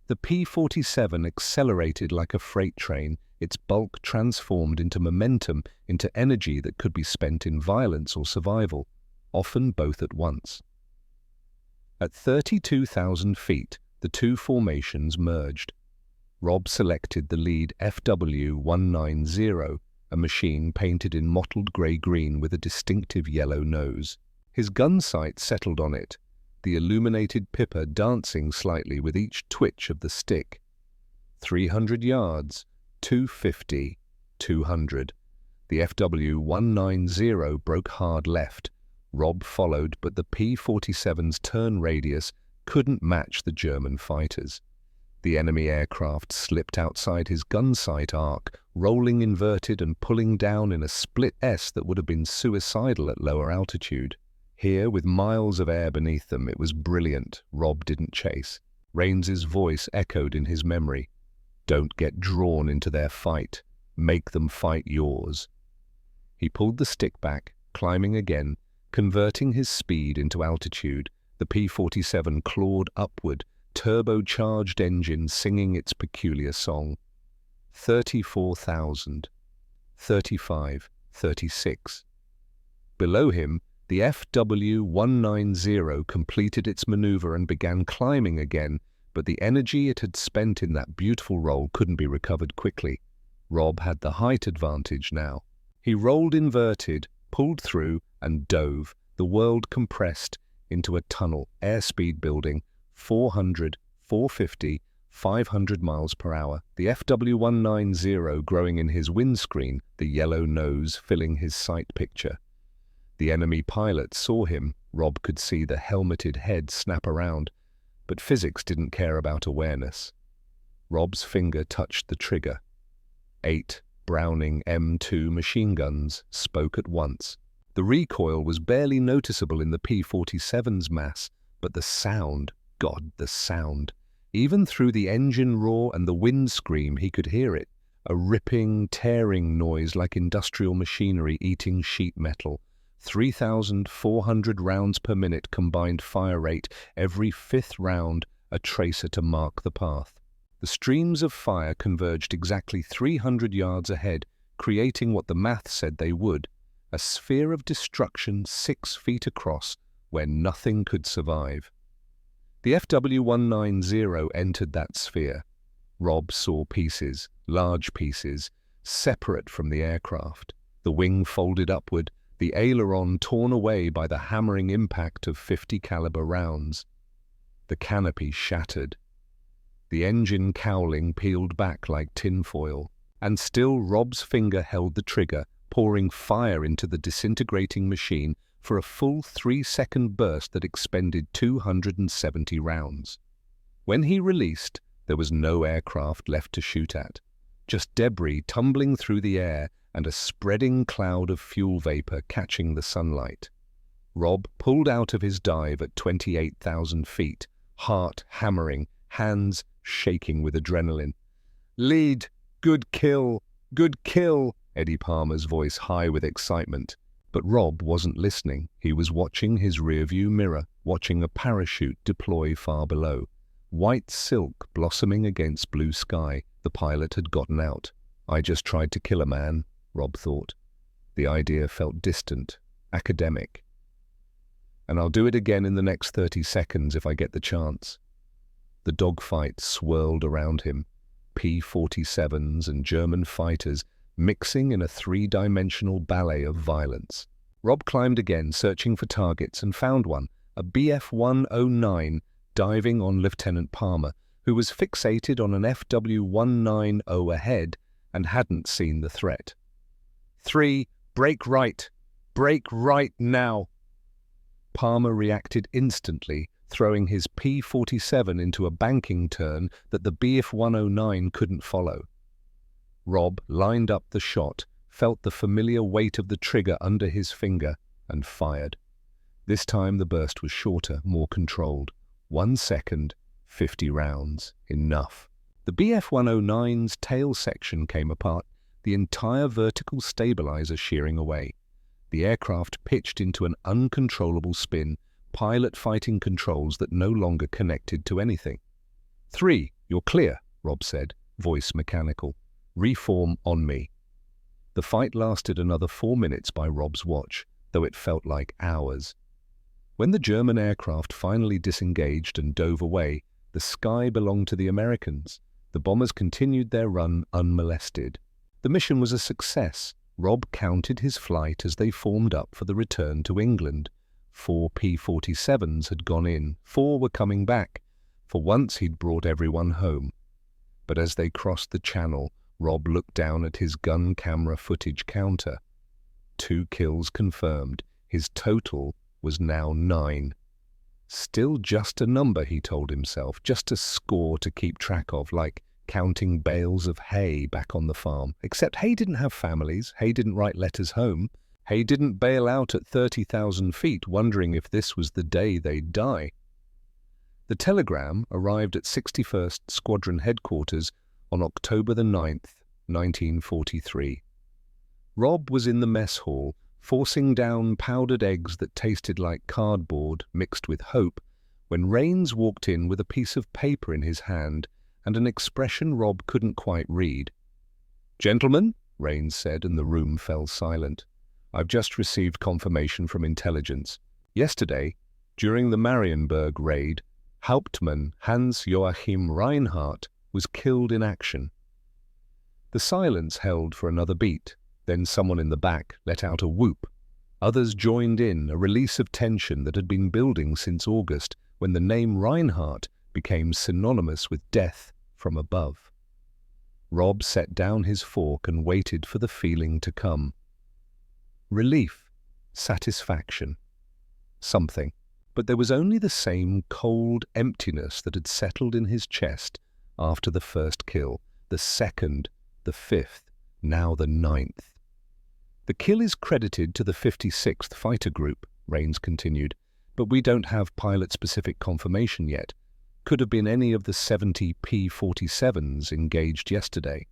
The P-47 accelerated like a freight train, its bulk transformed into momentum, into energy that could be spent in violence or survival, often both at once. At 32,000 feet, the two formations merged. Rob selected the lead FW-190, a machine painted in mottled grey-green with a distinctive yellow nose. His gun sight settled on it, the illuminated pipper dancing slightly with each twitch of the stick. 300 yards, 250, 200. The FW-190 broke hard left. Rob followed, but the P-47's turn radius couldn't match the German fighters. The enemy aircraft slipped outside his gun sight arc, rolling inverted and pulling down in a split S that would have been suicidal at lower altitude. Here, with miles of air beneath them, it was brilliant. Rob didn't chase. Raines's voice echoed in his memory. "Don't get drawn into their fight. Make them fight yours." He pulled the stick back, climbing again, converting his speed into altitude. The P-47 clawed upward, turbocharged engine singing its peculiar song. 34,000. 35, 36. Below him, the FW-190 completed its maneuver and began climbing again, but the energy it had spent in that beautiful roll couldn't be recovered quickly. Rob had the height advantage now. He rolled inverted, pulled through, and dove. The world compressed into a tunnel, airspeed building, 400, 450, 500 miles per hour. The FW-190 growing in his windscreen, the yellow nose filling his sight picture. The enemy pilot saw him. Rob could see the helmeted head snap around, but physics didn't care about awareness. Rob's finger touched the trigger. 8 Browning M2 machine guns spoke at once. The recoil was barely noticeable in the P-47's mass, but the sound, God, the sound. Even through the engine roar and the wind scream, he could hear it. A ripping, tearing noise like industrial machinery eating sheet metal. 3,400 rounds per minute combined fire rate, every fifth round a tracer to mark the path. The streams of fire converged exactly 300 yards ahead, creating what the math said they would, a sphere of destruction 6 feet across where nothing could survive. The FW-190 entered that sphere. Rob saw pieces, large pieces, separate from the aircraft. The wing folded upward, the aileron torn away by the hammering impact of 50 caliber rounds. The canopy shattered. The engine cowling peeled back like tinfoil, and still Rob's finger held the trigger, pouring fire into the disintegrating machine for a full 3-second burst that expended 270 rounds. When he released, there was no aircraft left to shoot at, just debris tumbling through the air and a spreading cloud of fuel vapor catching the sunlight. Rob pulled out of his dive at 28,000 feet, heart hammering, hands shaking with adrenaline. "Lead! Good kill! Good kill!" Eddie Palmer's voice high with excitement. But Rob wasn't listening. He was watching his rearview mirror, watching a parachute deploy far below. White silk blossoming against blue sky. The pilot had gotten out. "I just tried to kill a man," Rob thought. The idea felt distant, academic. "And I'll do it again in the next 30 seconds if I get the chance." The dogfight swirled around him, P-47s and German fighters mixing in a 3-dimensional ballet of violence. Rob climbed again, searching for targets, and found one, a Bf-109 diving on Lieutenant Palmer, who was fixated on an FW-190 ahead and hadn't seen the threat. 3, brake right! Brake right now! Palmer reacted instantly, throwing his P-47 into a banking turn that the Bf 109 couldn't follow. Rob lined up the shot, felt the familiar weight of the trigger under his finger, and fired. This time the burst was shorter, more controlled. 1 second, 50 rounds. Enough. The Bf 109's tail section came apart, the entire vertical stabilizer shearing away. The aircraft pitched into an uncontrollable spin, pilot fighting controls that no longer connected to anything. 3, you're clear, Rob said, voice mechanical. Reform on me. The fight lasted another 4 minutes by Rob's watch, though it felt like hours. When the German aircraft finally disengaged and dove away, the sky belonged to the Americans. The bombers continued their run unmolested. The mission was a success. Rob counted his flight as they formed up for the return to England. 4 P-47s had gone in, 4 were coming back. For once he'd brought everyone home. But as they crossed the channel, Rob looked down at his gun camera footage counter. 2 kills confirmed. His total was now 9. Still just a number, he told himself, just a score to keep track of, like counting bales of hay back on the farm. Except Hay didn't have families, Hay didn't write letters home, Hay didn't bail out at 30,000 feet wondering if this was the day they'd die. The telegram arrived at 61st Squadron Headquarters on October the 9th, 1943. Rob was in the mess hall, forcing down powdered eggs that tasted like cardboard mixed with hope, when Rains walked in with a piece of paper in his hand and an expression Rob couldn't quite read. "Gentlemen," Rains said, and the room fell silent. "I've just received confirmation from intelligence. Yesterday, during the Marienburg raid, Hauptmann Hans-Joachim Reinhardt was killed in action." The silence held for another beat. Then someone in the back let out a whoop. Others joined in, a release of tension that had been building since August, when the name Reinhardt became synonymous with death from above. Rob set down his fork and waited for the feeling to come. Relief, satisfaction, something. But there was only the same cold emptiness that had settled in his chest after the first kill, the second, the 5th, now the 9th. "The kill is credited to the 56th Fighter Group," Rains continued, "but we don't have pilot-specific confirmation yet. Could have been any of the 70 P-47s engaged yesterday.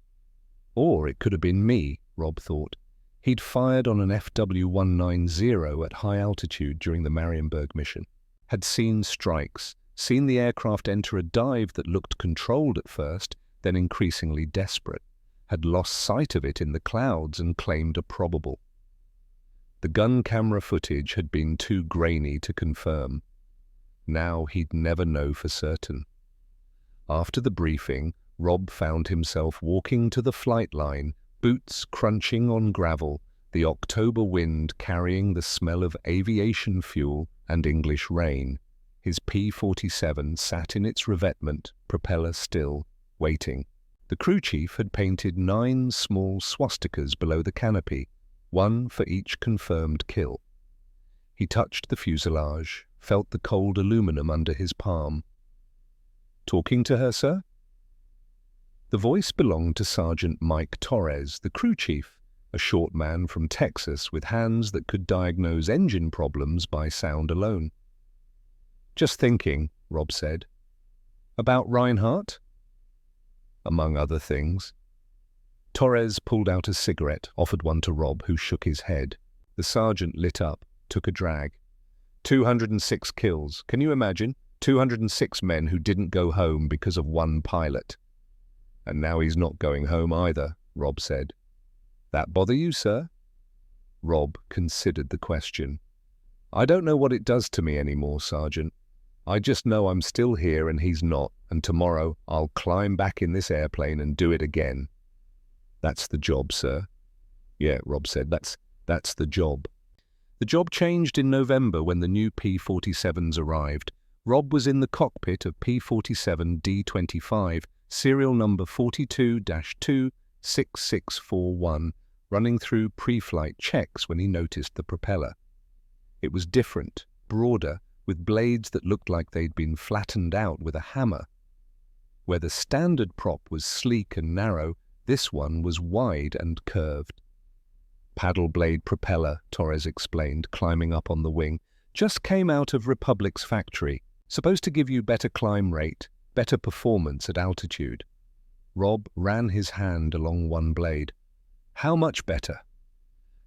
Or it could have been me," Rob thought. He'd fired on an FW-190 at high altitude during the Marienburg mission, had seen strikes, seen the aircraft enter a dive that looked controlled at first, then increasingly desperate, had lost sight of it in the clouds and claimed a probable. The gun camera footage had been too grainy to confirm. Now he'd never know for certain. After the briefing, Rob found himself walking to the flight line, boots crunching on gravel, the October wind carrying the smell of aviation fuel and English rain. His P-47 sat in its revetment, propeller still, waiting. The crew chief had painted 9 small swastikas below the canopy, 1 for each confirmed kill. He touched the fuselage, felt the cold aluminum under his palm. "Talking to her, sir?" The voice belonged to Sergeant Mike Torres, the crew chief, a short man from Texas with hands that could diagnose engine problems by sound alone. "Just thinking," Rob said. "About Reinhardt?" "Among other things." Torres pulled out a cigarette, offered one to Rob, who shook his head. The sergeant lit up, took a drag. 206 kills. Can you imagine? 206 men who didn't go home because of 1 pilot. "And now he's not going home either," Rob said. "That bother you, sir?" Rob considered the question. "I don't know what it does to me anymore, Sergeant. I just know I'm still here and he's not, and tomorrow I'll climb back in this airplane and do it again." "That's the job, sir." "Yeah," Rob said, that's the job." The job changed in November when the new P-47s arrived. Rob was in the cockpit of P-47 D-25, serial number 42-26641, running through pre-flight checks when he noticed the propeller. It was different, broader, with blades that looked like they'd been flattened out with a hammer. Where the standard prop was sleek and narrow, this one was wide and curved. Paddle blade propeller, Torres explained, climbing up on the wing. Just came out of Republic's factory. Supposed to give you better climb rate, better performance at altitude. Rob ran his hand along one blade. How much better?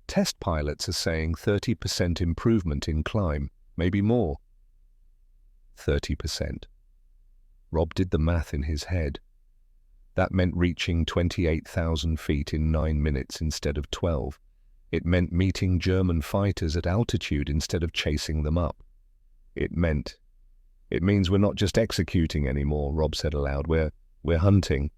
Test pilots are saying 30% improvement in climb, maybe more. 30%. Rob did the math in his head. That meant reaching 28,000 feet in 9 minutes instead of 12. It meant meeting German fighters at altitude instead of chasing them up. It means we're not just executing anymore, Rob said aloud. We're hunting.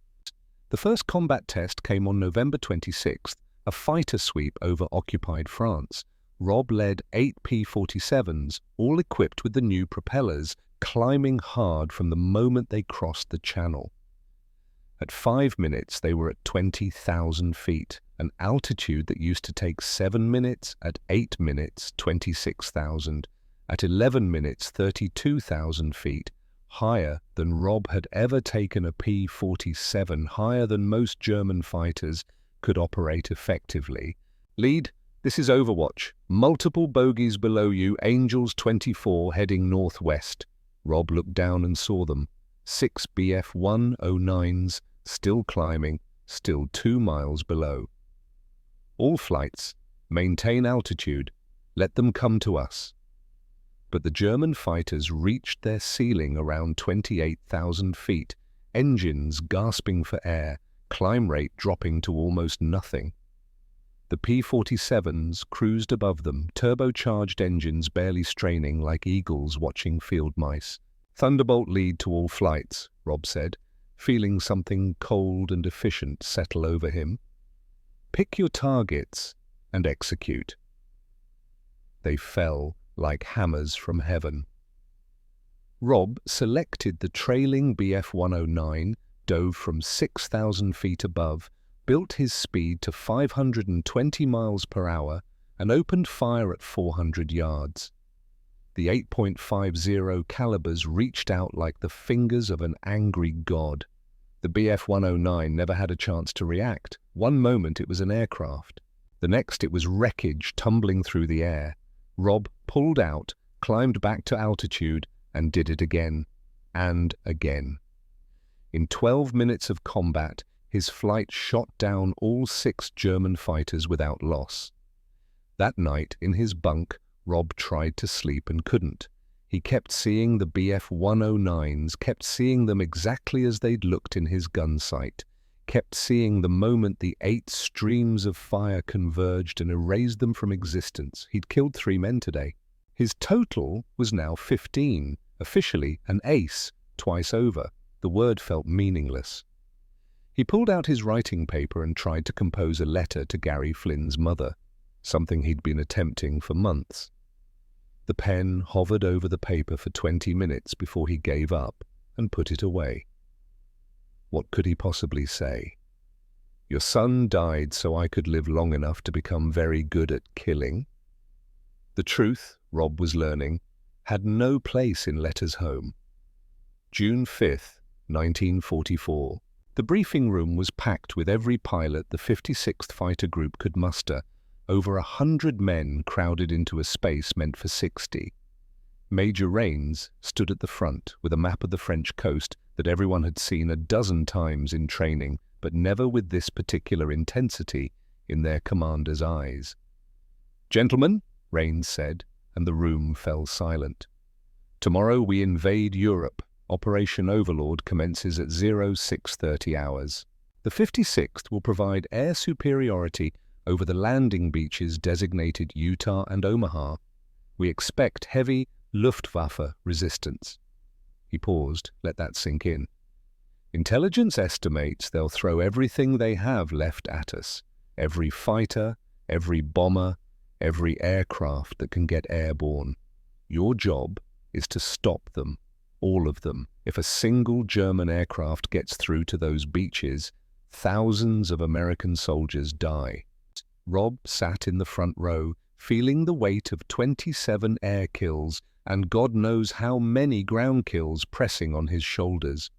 The first combat test came on November 26th, a fighter sweep over occupied France. Rob led 8 P-47s, all equipped with the new propellers, climbing hard from the moment they crossed the channel. At 5 minutes, they were at 20,000 feet, an altitude that used to take 7 minutes. At 8 minutes, 26,000. At 11 minutes, 32,000 feet, higher than Rob had ever taken a P-47, higher than most German fighters could operate effectively. Lead, this is Overwatch. Multiple bogies below you, Angels 24 heading northwest. Rob looked down and saw them. 6 Bf-109s, still climbing, still 2 miles below. All flights, maintain altitude, let them come to us. But the German fighters reached their ceiling around 28,000 feet, engines gasping for air, climb rate dropping to almost nothing. The P-47s cruised above them, turbocharged engines barely straining like eagles watching field mice. Thunderbolt lead to all flights, Rob said, feeling something cold and efficient settle over him. Pick your targets and execute. They fell like hammers from heaven. Rob selected the trailing Bf-109, dove from 6,000 feet above, built his speed to 520 miles per hour, and opened fire at 400 yards. The 8.50 calibers reached out like the fingers of an angry god. The Bf-109 never had a chance to react. One moment it was an aircraft. The next it was wreckage tumbling through the air. Rob pulled out, climbed back to altitude, and did it again, and again. In 12 minutes of combat, his flight shot down all 6 German fighters without loss. That night, in his bunk, Rob tried to sleep and couldn't. He kept seeing the Bf-109s, kept seeing them exactly as they'd looked in his gun sight, kept seeing the moment the 8 streams of fire converged and erased them from existence. He'd killed 3 men today. His total was now 15, officially an ace, twice over. The word felt meaningless. He pulled out his writing paper and tried to compose a letter to Gary Flynn's mother, something he'd been attempting for months. The pen hovered over the paper for 20 minutes before he gave up and put it away. What could he possibly say? Your son died so I could live long enough to become very good at killing? The truth, Rob was learning, had no place in letters home. June 5th, 1944. The briefing room was packed with every pilot the 56th Fighter Group could muster, over 100 men crowded into a space meant for 60. Major Rains stood at the front with a map of the French coast that everyone had seen a dozen times in training, but never with this particular intensity in their commander's eyes. "Gentlemen," Rains said, and the room fell silent. "Tomorrow we invade Europe. Operation Overlord commences at 0630 hours. The 56th will provide air superiority over the landing beaches designated Utah and Omaha. We expect heavy Luftwaffe resistance." He paused, let that sink in. "Intelligence estimates they'll throw everything they have left at us. Every fighter, every bomber, every aircraft that can get airborne. Your job is to stop them. All of them. If a single German aircraft gets through to those beaches, thousands of American soldiers die." Rob sat in the front row, feeling the weight of 27 air kills and God knows how many ground kills pressing on his shoulders.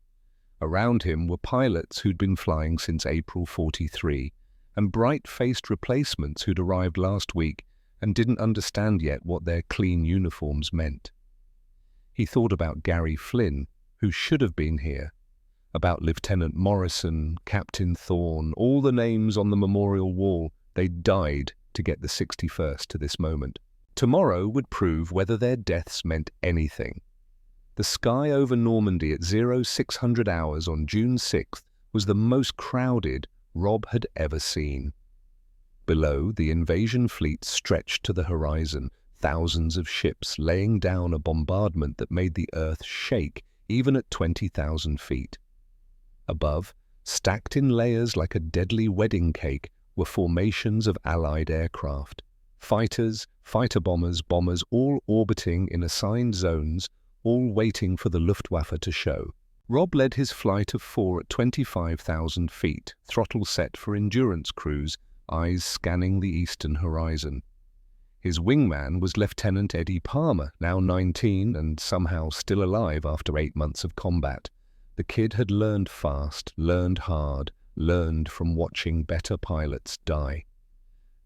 Around him were pilots who'd been flying since April 43, and bright-faced replacements who'd arrived last week and didn't understand yet what their clean uniforms meant. He thought about Gary Flynn, who should have been here, about Lieutenant Morrison, Captain Thorne, all the names on the memorial wall. They died to get the 61st to this moment. Tomorrow would prove whether their deaths meant anything. The sky over Normandy at 0600 hours on June 6th was the most crowded Rob had ever seen. Below, the invasion fleet stretched to the horizon, thousands of ships laying down a bombardment that made the earth shake even at 20,000 feet. Above, stacked in layers like a deadly wedding cake, were formations of Allied aircraft. Fighters, fighter bombers, all orbiting in assigned zones, all waiting for the Luftwaffe to show. Rob led his flight of 4 at 25,000 feet, throttle set for endurance cruise, eyes scanning the eastern horizon. His wingman was Lieutenant Eddie Palmer, now 19 and somehow still alive after 8 months of combat. The kid had learned fast, learned hard, learned from watching better pilots die.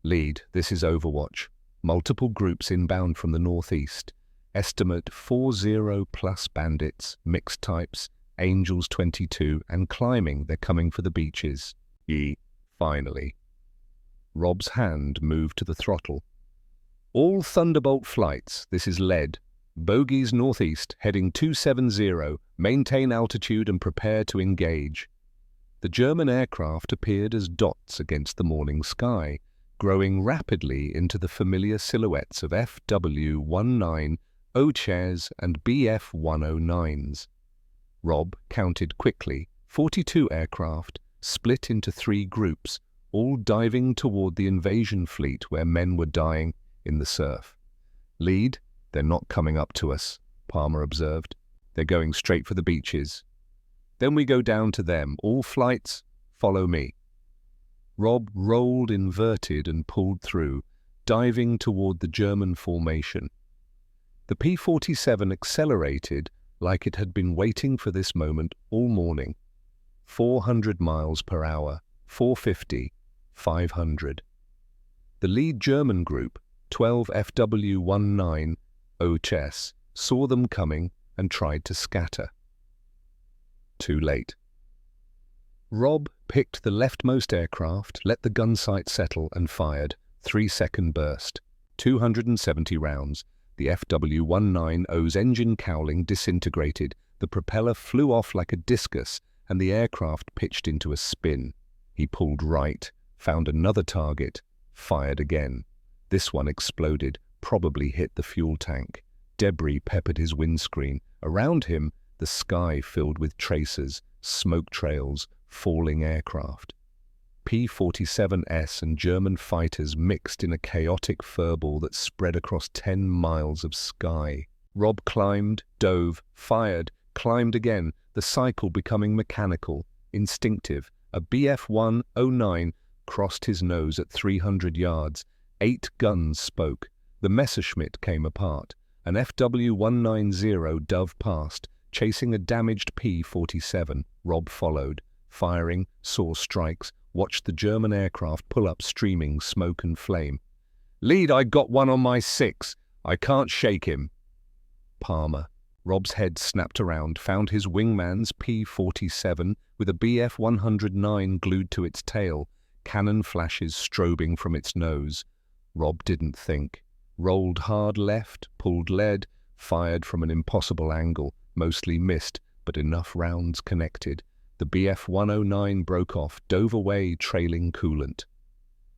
Lead, this is Overwatch. Multiple groups inbound from the northeast. Estimate 40+ bandits, mixed types, Angels 22, and climbing. They're coming for the beaches. Finally. Rob's hand moved to the throttle. All Thunderbolt flights, this is lead. Bogies northeast, heading 270, maintain altitude and prepare to engage. The German aircraft appeared as dots against the morning sky, growing rapidly into the familiar silhouettes of FW-19, O-chairs and BF-109s. Rob counted quickly, 42 aircraft, split into 3 groups, all diving toward the invasion fleet where men were dying in the surf. Lead, they're not coming up to us, Palmer observed. They're going straight for the beaches. Then we go down to them. All flights, follow me. Rob rolled inverted and pulled through, diving toward the German formation. The P-47 accelerated like it had been waiting for this moment all morning. 400 miles per hour, 450, 500. The lead German group, 12 FW-19 O-chairs, saw them coming and tried to scatter. Too late. Rob picked the leftmost aircraft, let the gun sight settle and fired. 3-second burst. 270 rounds. The FW-19O's engine cowling disintegrated. The propeller flew off like a discus and the aircraft pitched into a spin. He pulled right, found another target, fired again. This one exploded, probably hit the fuel tank. Debris peppered his windscreen. Around him, the sky filled with tracers, smoke trails, falling aircraft. P-47S and German fighters mixed in a chaotic furball that spread across 10 miles of sky. Rob climbed, dove, fired, climbed again, the cycle becoming mechanical, instinctive. A BF-109 crossed his nose at 300 yards. 8 guns spoke. The Messerschmitt came apart. An FW-190 dove past, chasing a damaged P-47. Rob followed, firing, saw strikes, watched the German aircraft pull up streaming smoke and flame. Lead, I got one on my 6. I can't shake him. Palmer. Rob's head snapped around, found his wingman's P-47 with a BF-109 glued to its tail, cannon flashes strobing from its nose. Rob didn't think. Rolled hard left, pulled lead, fired from an impossible angle, mostly missed, but enough rounds connected. The BF-109 broke off, dove away, trailing coolant.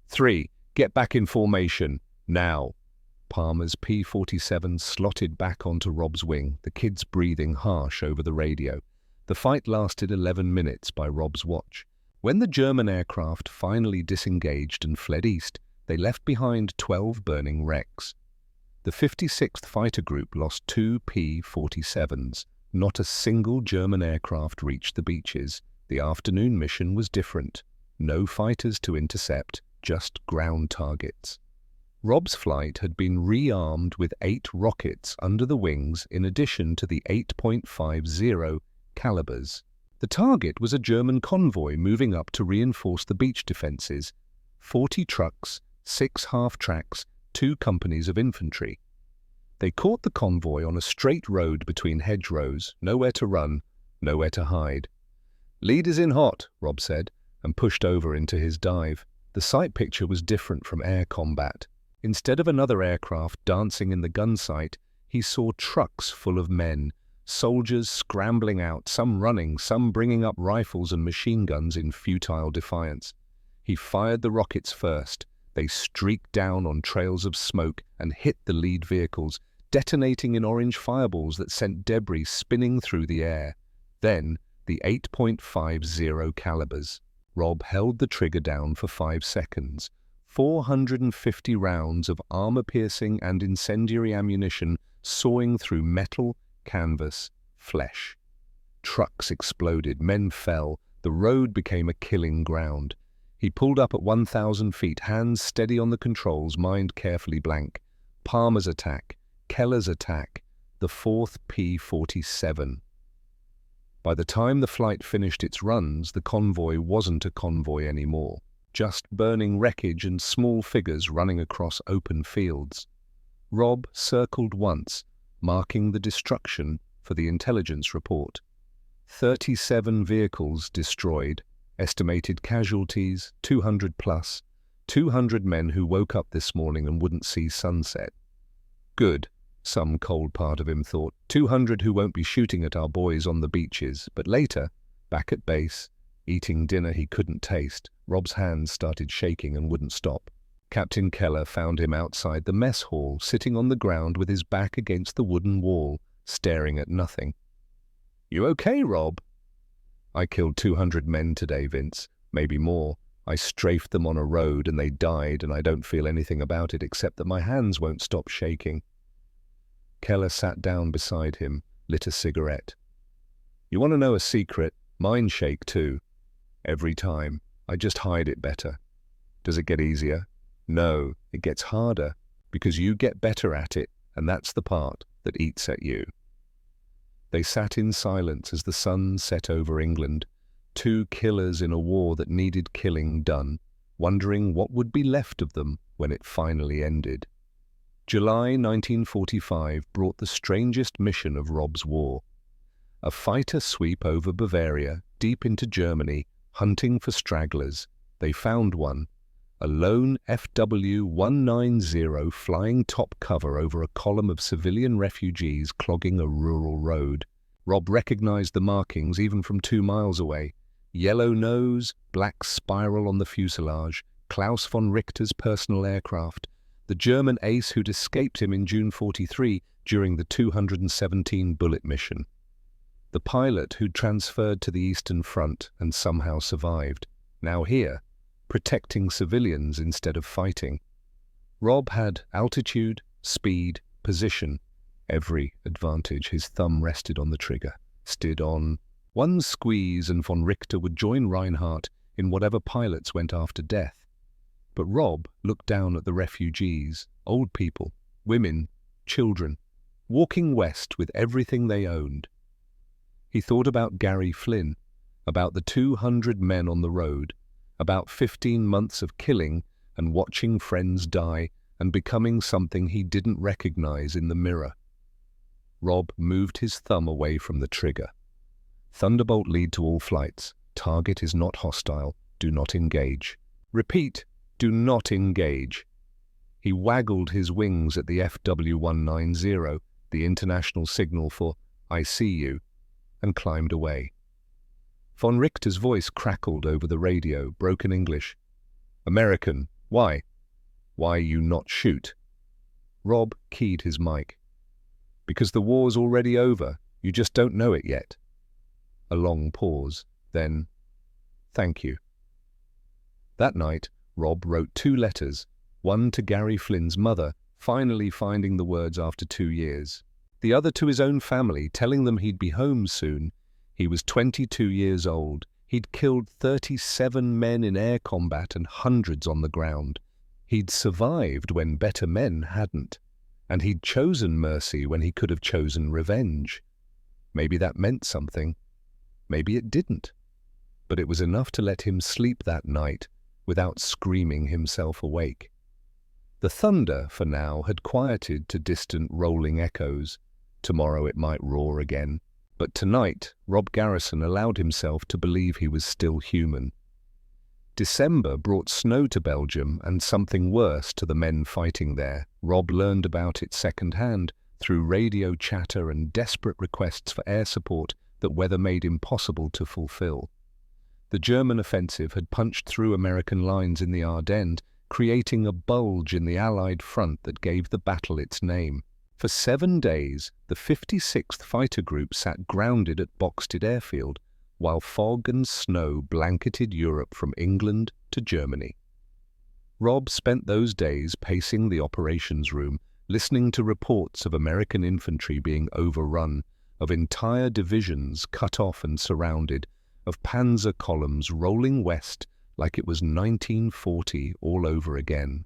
3. Get back in formation, now. Palmer's P-47 slotted back onto Rob's wing, the kids breathing harsh over the radio. The fight lasted 11 minutes by Rob's watch. When the German aircraft finally disengaged and fled east, they left behind 12 burning wrecks. The 56th Fighter Group lost 2 P-47s. Not a single German aircraft reached the beaches. The afternoon mission was different. No fighters to intercept, just ground targets. Rob's flight had been rearmed with 8 rockets under the wings in addition to the 8.50 calibers. The target was a German convoy moving up to reinforce the beach defences. 40 trucks, 6 half-tracks, 2 companies of infantry. They caught the convoy on a straight road between hedgerows, nowhere to run, nowhere to hide. "Lead is in hot," Rob said, and pushed over into his dive. The sight picture was different from air combat. Instead of another aircraft dancing in the gun sight, he saw trucks full of men, soldiers scrambling out, some running, some bringing up rifles and machine guns in futile defiance. He fired the rockets first. They streaked down on trails of smoke and hit the lead vehicles, detonating in orange fireballs that sent debris spinning through the air. Then, the 8.50 calibers. Rob held the trigger down for 5 seconds. 450 rounds of armor-piercing and incendiary ammunition sawing through metal, canvas, flesh. Trucks exploded, men fell, the road became a killing ground. He pulled up at 1,000 feet, hands steady on the controls, mind carefully blank. Palmer's attack, Keller's attack, the 4th P-47. By the time the flight finished its runs, the convoy wasn't a convoy anymore. Just burning wreckage and small figures running across open fields. Rob circled once, marking the destruction for the intelligence report. 37 vehicles destroyed, estimated casualties 200 plus, 200 men who woke up this morning and wouldn't see sunset. Good, some cold part of him thought. 200 who won't be shooting at our boys on the beaches. But later, back at base, eating dinner he couldn't taste, Rob's hands started shaking and wouldn't stop. Captain Keller found him outside the mess hall, sitting on the ground with his back against the wooden wall, staring at nothing. "You okay, Rob?" "I killed 200 men today, Vince. Maybe more. I strafed them on a road and they died, and I don't feel anything about it except that my hands won't stop shaking." Keller sat down beside him, lit a cigarette. "You want to know a secret? Mine shake too. Every time. I just hide it better. Does it get easier? No, it gets harder, because you get better at it, and that's the part that eats at you." They sat in silence as the sun set over England, 2 killers in a war that needed killing done, wondering what would be left of them when it finally ended. July 1945 brought the strangest mission of Rob's war. A fighter sweep over Bavaria, deep into Germany, hunting for stragglers. They found one, a lone FW-190 flying top cover over a column of civilian refugees clogging a rural road. Rob recognized the markings even from 2 miles away. Yellow nose, black spiral on the fuselage, Klaus von Richter's personal aircraft, the German ace who'd escaped him in June 43 during the 217 bullet mission. The pilot who'd transferred to the Eastern Front and somehow survived, now here, protecting civilians instead of fighting. Rob had altitude, speed, position, every advantage. His thumb rested on the trigger, steered on. One squeeze and von Richter would join Reinhardt in whatever pilots went after death. But Rob looked down at the refugees, old people, women, children, walking west with everything they owned. He thought about Gary Flynn, about the 200 men on the road, about 15 months of killing and watching friends die and becoming something he didn't recognize in the mirror. Rob moved his thumb away from the trigger. "Thunderbolt lead to all flights. Target is not hostile. Do not engage. Repeat, do not engage." He waggled his wings at the FW-190, the international signal for "I see you," and climbed away. Von Richter's voice crackled over the radio, broken English. "American, why? Why you not shoot?" Rob keyed his mic. "Because the war's already over. You just don't know it yet." A long pause, then, "Thank you." That night, Rob wrote 2 letters, one to Gary Flynn's mother, finally finding the words after 2 years. The other to his own family, telling them he'd be home soon. He was 22 years old. He'd killed 37 men in air combat and hundreds on the ground. He'd survived when better men hadn't. And he'd chosen mercy when he could have chosen revenge. Maybe that meant something. Maybe it didn't. But it was enough to let him sleep that night without screaming himself awake. The thunder, for now, had quieted to distant rolling echoes. Tomorrow it might roar again. But tonight, Rob Garrison allowed himself to believe he was still human. December brought snow to Belgium and something worse to the men fighting there. Rob learned about it second-hand through radio chatter and desperate requests for air support that weather made impossible to fulfill. The German offensive had punched through American lines in the Ardennes, creating a bulge in the Allied front that gave the battle its name. For 7 days, the 56th Fighter Group sat grounded at Boxted Airfield, while fog and snow blanketed Europe from England to Germany. Rob spent those days pacing the operations room, listening to reports of American infantry being overrun, of entire divisions cut off and surrounded, of panzer columns rolling west like it was 1940 all over again.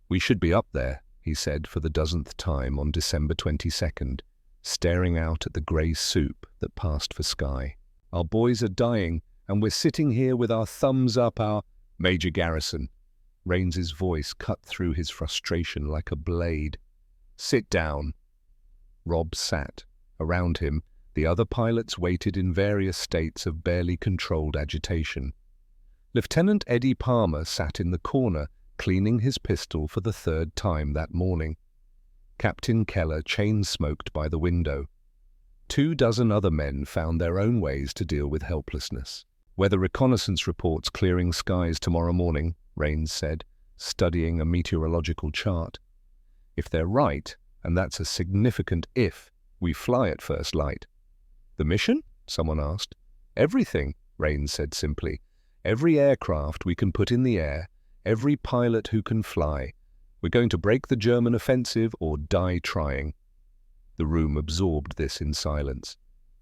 "We should be up there," he said for the dozenth time on December 22nd, staring out at the grey soup that passed for sky. "Our boys are dying, and we're sitting here with our thumbs up our—" "Major Garrison," Raines's voice cut through his frustration like a blade. "Sit down." Rob sat. Around him, the other pilots waited in various states of barely controlled agitation. Lieutenant Eddie Palmer sat in the corner, cleaning his pistol for the 3rd time that morning. Captain Keller chain-smoked by the window. 24 other men found their own ways to deal with helplessness. "Weather reconnaissance reports clearing skies tomorrow morning," Raines said, studying a meteorological chart. "If they're right, and that's a significant if, we fly at first light." "The mission?" someone asked. "Everything," Raines said simply. "Every aircraft we can put in the air, every pilot who can fly. We're going to break the German offensive or die trying." The room absorbed this in silence.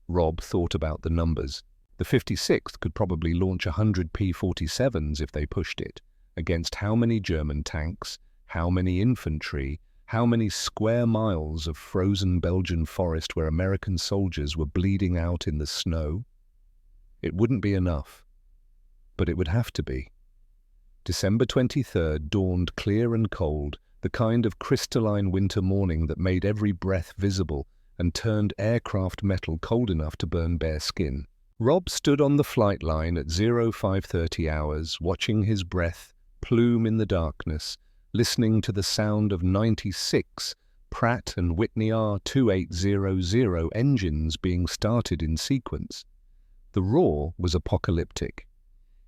Rob thought about the numbers. The 56th could probably launch 100 P-47s if they pushed it. Against how many German tanks, how many infantry, how many square miles of frozen Belgian forest where American soldiers were bleeding out in the snow? It wouldn't be enough. But it would have to be. December 23rd dawned clear and cold, the kind of crystalline winter morning that made every breath visible and turned aircraft metal cold enough to burn bare skin. Rob stood on the flight line at 0530 hours, watching his breath plume in the darkness, listening to the sound of 96 Pratt & Whitney R2800 engines being started in sequence. The roar was apocalyptic.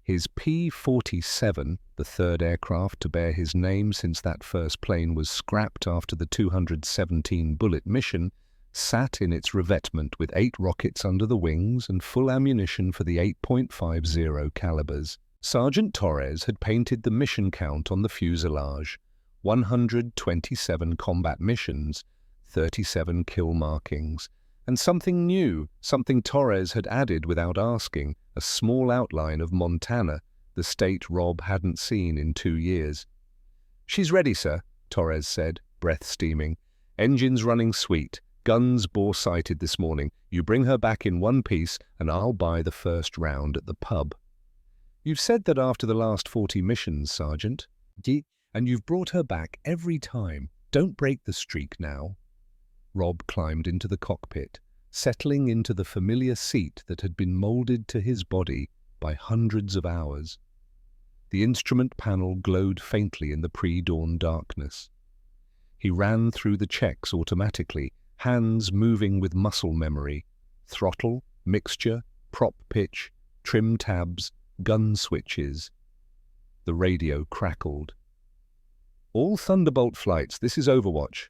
His P-47, the 3rd aircraft to bear his name since that first plane was scrapped after the 217-bullet mission, sat in its revetment with 8 rockets under the wings and full ammunition for the 8.50 calibers. Sergeant Torres had painted the mission count on the fuselage: 127 combat missions, 37 kill markings, and something new, something Torres had added without asking, a small outline of Montana, the state Rob hadn't seen in 2 years. "She's ready, sir," Torres said, breath steaming. "Engines running sweet, guns bore-sighted this morning. You bring her back in one piece, and I'll buy the first round at the pub." "You've said that after the last 40 missions, Sergeant. And you've brought her back every time. Don't break the streak now." Rob climbed into the cockpit, settling into the familiar seat that had been molded to his body by hundreds of hours. The instrument panel glowed faintly in the pre-dawn darkness. He ran through the checks automatically, hands moving with muscle memory. Throttle, mixture, prop pitch, trim tabs, gun switches. The radio crackled. "All Thunderbolt flights, this is Overwatch.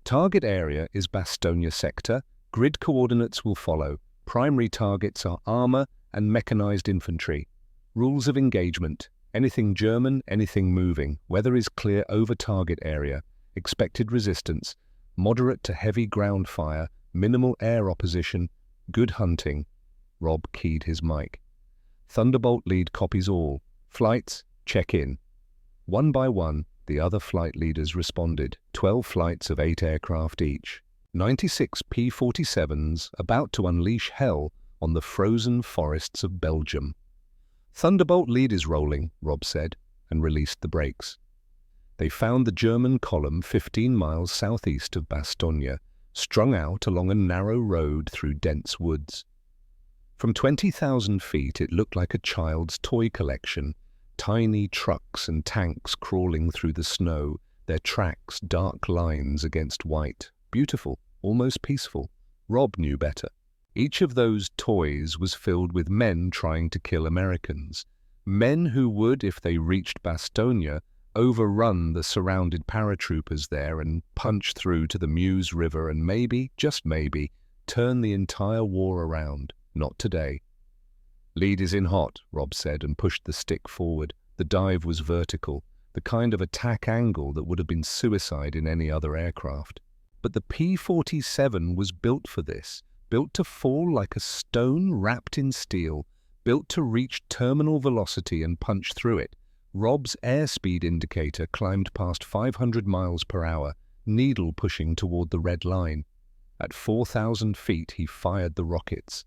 Target area is Bastogne sector. Grid coordinates will follow. Primary targets are armor and mechanized infantry. Rules of engagement: anything German, anything moving. Weather is clear over target area. Expected resistance: moderate to heavy ground fire, minimal air opposition, good hunting." Rob keyed his mic. Thunderbolt lead copies all. Flights, check in. One by one, the other flight leaders responded. 12 flights of 8 aircraft each. 96 P-47s about to unleash hell on the frozen forests of Belgium. Thunderbolt lead is rolling, Rob said, and released the brakes. They found the German column 15 miles southeast of Bastogne, strung out along a narrow road through dense woods. From 20,000 feet it looked like a child's toy collection, tiny trucks and tanks crawling through the snow, their tracks dark lines against white. Beautiful, almost peaceful. Rob knew better. Each of those toys was filled with men trying to kill Americans, men who would, if they reached Bastogne, overrun the surrounded paratroopers there and punch through to the Meuse River and maybe, just maybe, turn the entire war around. Not today. Lead is in hot, Rob said and pushed the stick forward. The dive was vertical, the kind of attack angle that would have been suicide in any other aircraft. But the P-47 was built for this, built to fall like a stone wrapped in steel, built to reach terminal velocity and punch through it. Rob's airspeed indicator climbed past 500 miles per hour, needle pushing toward the red line. At 4,000 feet, he fired the rockets.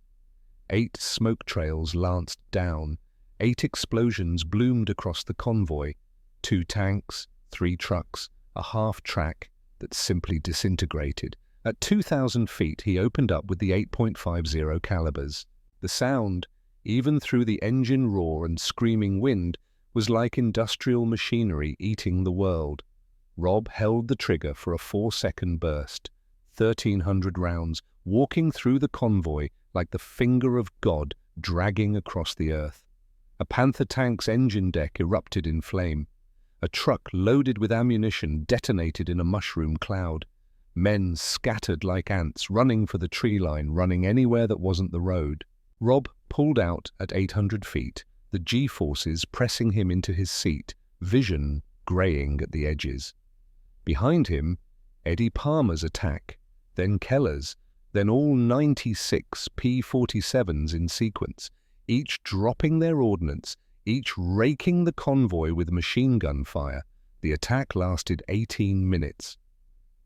8 smoke trails lanced down. 8 explosions bloomed across the convoy. 2 tanks, 3 trucks, a half-track that simply disintegrated. At 2,000 feet, he opened up with the 8.50 calibers. The sound, even through the engine roar and screaming wind, was like industrial machinery eating the world. Rob held the trigger for a 4-second burst. 1,300 rounds, walking through the convoy like the finger of God dragging across the earth. A Panther tank's engine deck erupted in flame. A truck loaded with ammunition detonated in a mushroom cloud. Men scattered like ants, running for the tree line, running anywhere that wasn't the road. Rob pulled out at 800 feet, the G-forces pressing him into his seat, vision graying at the edges. Behind him, Eddie Palmer's attack, then Keller's, then all 96 P-47s in sequence, each dropping their ordnance, each raking the convoy with machine gun fire. The attack lasted 18 minutes.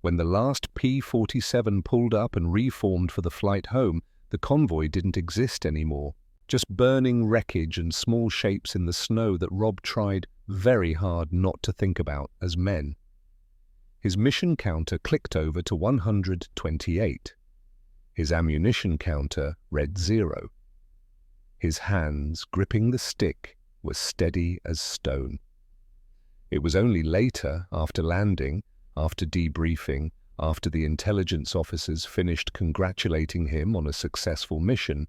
When the last P-47 pulled up and reformed for the flight home, the convoy didn't exist anymore. Just burning wreckage and small shapes in the snow that Rob tried very hard not to think about as men. His mission counter clicked over to 128. His ammunition counter read 0. His hands, gripping the stick, were steady as stone. It was only later, after landing, after debriefing, after the intelligence officers finished congratulating him on a successful mission,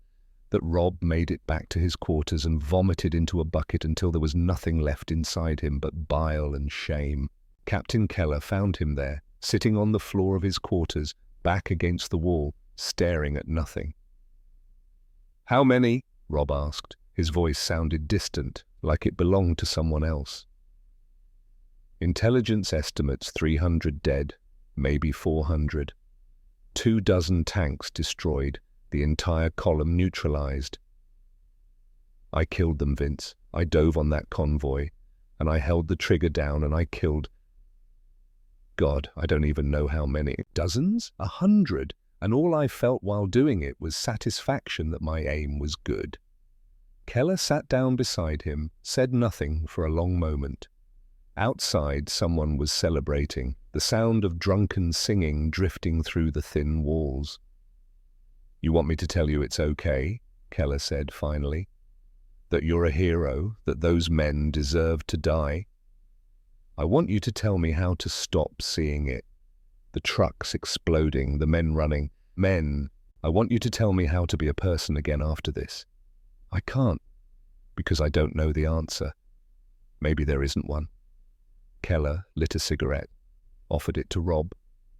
that Rob made it back to his quarters and vomited into a bucket until there was nothing left inside him but bile and shame. Captain Keller found him there, sitting on the floor of his quarters, back against the wall, staring at nothing. "How many?" Rob asked. His voice sounded distant, like it belonged to someone else. "Intelligence estimates 300 dead, maybe 400. 24 tanks destroyed, the entire column neutralized. I killed them, Vince. I dove on that convoy, and I held the trigger down and I killed... God, I don't even know how many. Dozens? 100? And all I felt while doing it was satisfaction that my aim was good." Keller sat down beside him, said nothing for a long moment. Outside, someone was celebrating, the sound of drunken singing drifting through the thin walls. "You want me to tell you it's okay?" Keller said finally. "That you're a hero, that those men deserved to die? I want you to tell me how to stop seeing it. The trucks exploding, the men running. Men, I want you to tell me how to be a person again after this. I can't, because I don't know the answer. Maybe there isn't one." Keller lit a cigarette, offered it to Rob,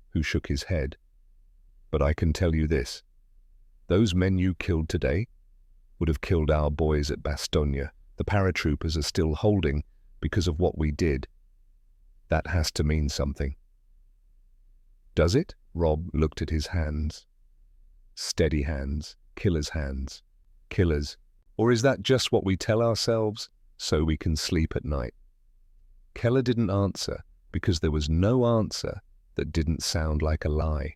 who shook his head. "But I can tell you this. Those men you killed today would have killed our boys at Bastogne. The paratroopers are still holding because of what we did. That has to mean something." "Does it?" Rob looked at his hands. Steady hands, killer's hands. Killer's, Or is that just what we tell ourselves so we can sleep at night? Keller didn't answer because there was no answer that didn't sound like a lie.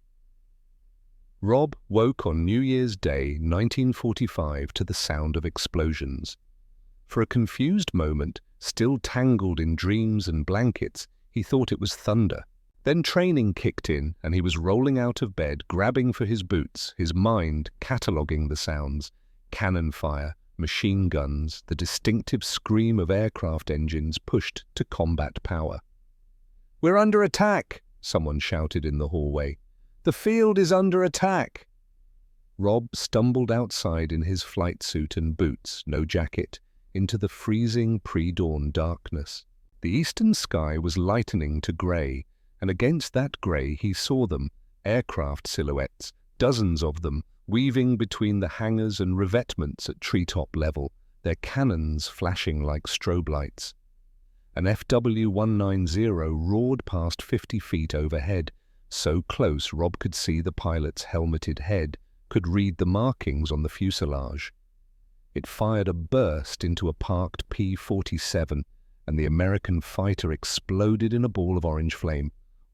Rob woke on New Year's Day, 1945, to the sound of explosions. For a confused moment, still tangled in dreams and blankets, he thought it was thunder. Then training kicked in, and he was rolling out of bed, grabbing for his boots, his mind cataloguing the sounds: cannon fire, machine guns, the distinctive scream of aircraft engines pushed to combat power. "We're under attack!" someone shouted in the hallway. "The field is under attack!" Rob stumbled outside in his flight suit and boots, no jacket, into the freezing pre-dawn darkness. The eastern sky was lightening to grey, and against that grey he saw them, aircraft silhouettes, dozens of them, weaving between the hangars and revetments at treetop level, their cannons flashing like strobe lights. An FW-190 roared past 50 feet overhead, so close Rob could see the pilot's helmeted head, could read the markings on the fuselage. It fired a burst into a parked P-47, and the American fighter exploded in a ball of orange flame.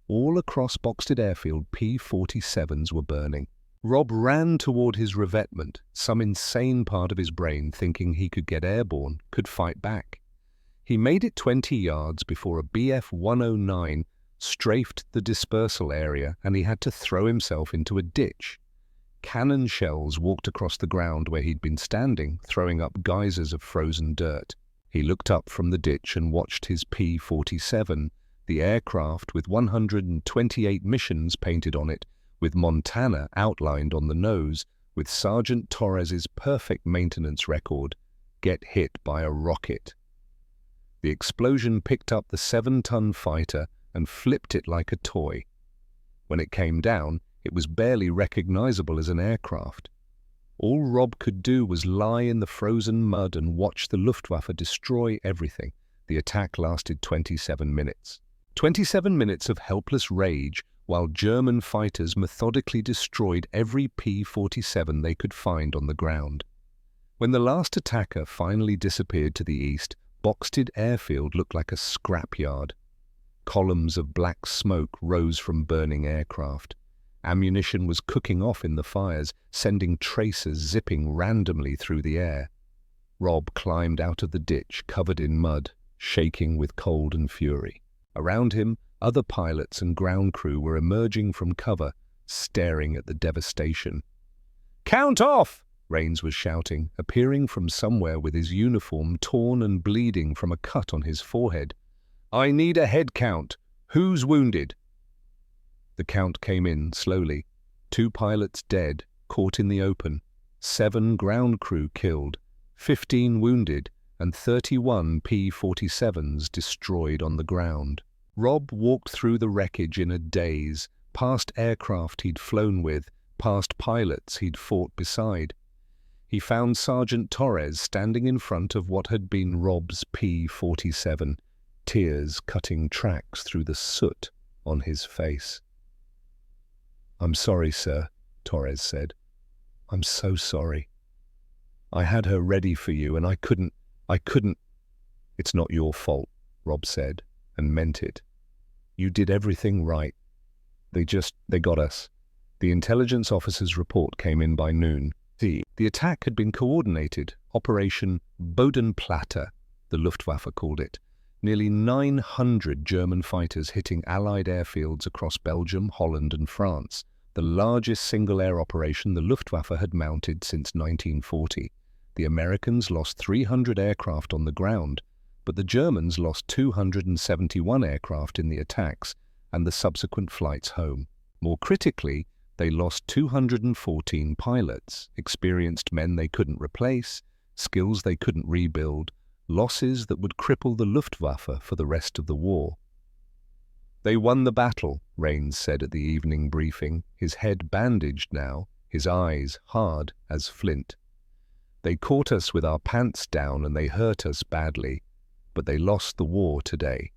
All across Boxted Airfield, P-47s were burning. Rob ran toward his revetment, some insane part of his brain thinking he could get airborne, could fight back. He made it 20 yards before a Bf-109 strafed the dispersal area, and he had to throw himself into a ditch. Cannon shells walked across the ground where he'd been standing, throwing up geysers of frozen dirt. He looked up from the ditch and watched his P-47, the aircraft with 128 missions painted on it, with Montana outlined on the nose, with Sergeant Torres's perfect maintenance record, get hit by a rocket. The explosion picked up the 7-ton fighter and flipped it like a toy. When it came down, it was barely recognizable as an aircraft. All Rob could do was lie in the frozen mud and watch the Luftwaffe destroy everything. The attack lasted 27 minutes. 27 minutes of helpless rage while German fighters methodically destroyed every P-47 they could find on the ground. When the last attacker finally disappeared to the east, Boxted Airfield looked like a scrapyard. Columns of black smoke rose from burning aircraft. Ammunition was cooking off in the fires, sending tracers zipping randomly through the air. Rob climbed out of the ditch, covered in mud, shaking with cold and fury. Around him, other pilots and ground crew were emerging from cover, staring at the devastation. "Count off!" Rains was shouting, appearing from somewhere with his uniform torn and bleeding from a cut on his forehead. "I need a head count. Who's wounded?" The count came in slowly. 2 pilots dead, caught in the open, 7 ground crew killed, 15 wounded, and 31 P-47s destroyed on the ground. Rob walked through the wreckage in a daze, past aircraft he'd flown with, past pilots he'd fought beside. He found Sergeant Torres standing in front of what had been Rob's P-47, tears cutting tracks through the soot on his face. "I'm sorry, sir," Torres said. "I'm so sorry. I had her ready for you, and I couldn't. "It's not your fault," Rob said, and meant it. "You did everything right. They got us." The intelligence officer's report came in by noon. The attack had been coordinated, Operation Bodenplatte, the Luftwaffe called it. Nearly 900 German fighters hitting Allied airfields across Belgium, Holland and France, the largest single air operation the Luftwaffe had mounted since 1940. The Americans lost 300 aircraft on the ground, but the Germans lost 271 aircraft in the attacks and the subsequent flights home. More critically, they lost 214 pilots, experienced men they couldn't replace, skills they couldn't rebuild, losses that would cripple the Luftwaffe for the rest of the war. "They won the battle," Rains said at the evening briefing, his head bandaged now, his eyes hard as flint. "They caught us with our pants down and they hurt us badly, but they lost the war today."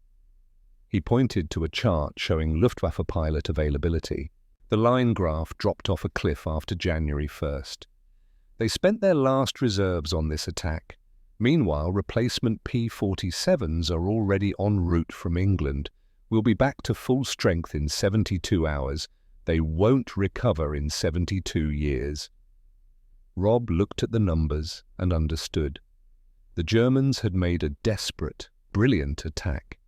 He pointed to a chart showing Luftwaffe pilot availability. The line graph dropped off a cliff after January 1st. They spent their last reserves on this attack. Meanwhile, replacement P-47s are already en route from England. We'll be back to full strength in 72 hours. They won't recover in 72 years. Rob looked at the numbers and understood. The Germans had made a desperate, brilliant attack.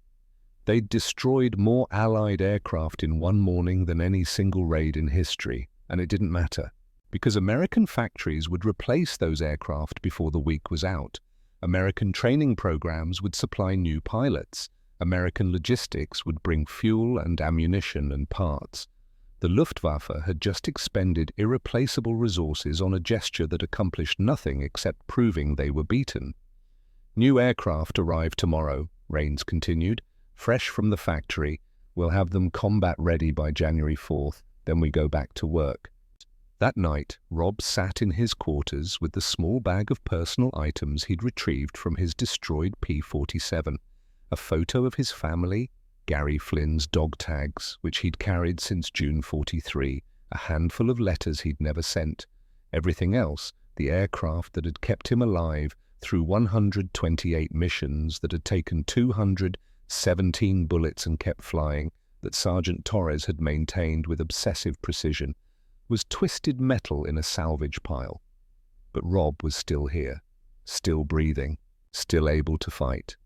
They'd destroyed more Allied aircraft in one morning than any single raid in history, and it didn't matter, because American factories would replace those aircraft before the week was out. American training programs would supply new pilots. American logistics would bring fuel and ammunition and parts. The Luftwaffe had just expended irreplaceable resources on a gesture that accomplished nothing except proving they were beaten. New aircraft arrive tomorrow, Rains continued, fresh from the factory. We'll have them combat-ready by January 4th, then we go back to work. That night, Rob sat in his quarters with the small bag of personal items he'd retrieved from his destroyed P-47, a photo of his family, Gary Flynn's dog tags, which he'd carried since June 43, a handful of letters he'd never sent. Everything else, the aircraft that had kept him alive through 128 missions, that had taken 217 bullets and kept flying, that Sergeant Torres had maintained with obsessive precision, was twisted metal in a salvage pile. But Rob was still here, still breathing, still able to fight.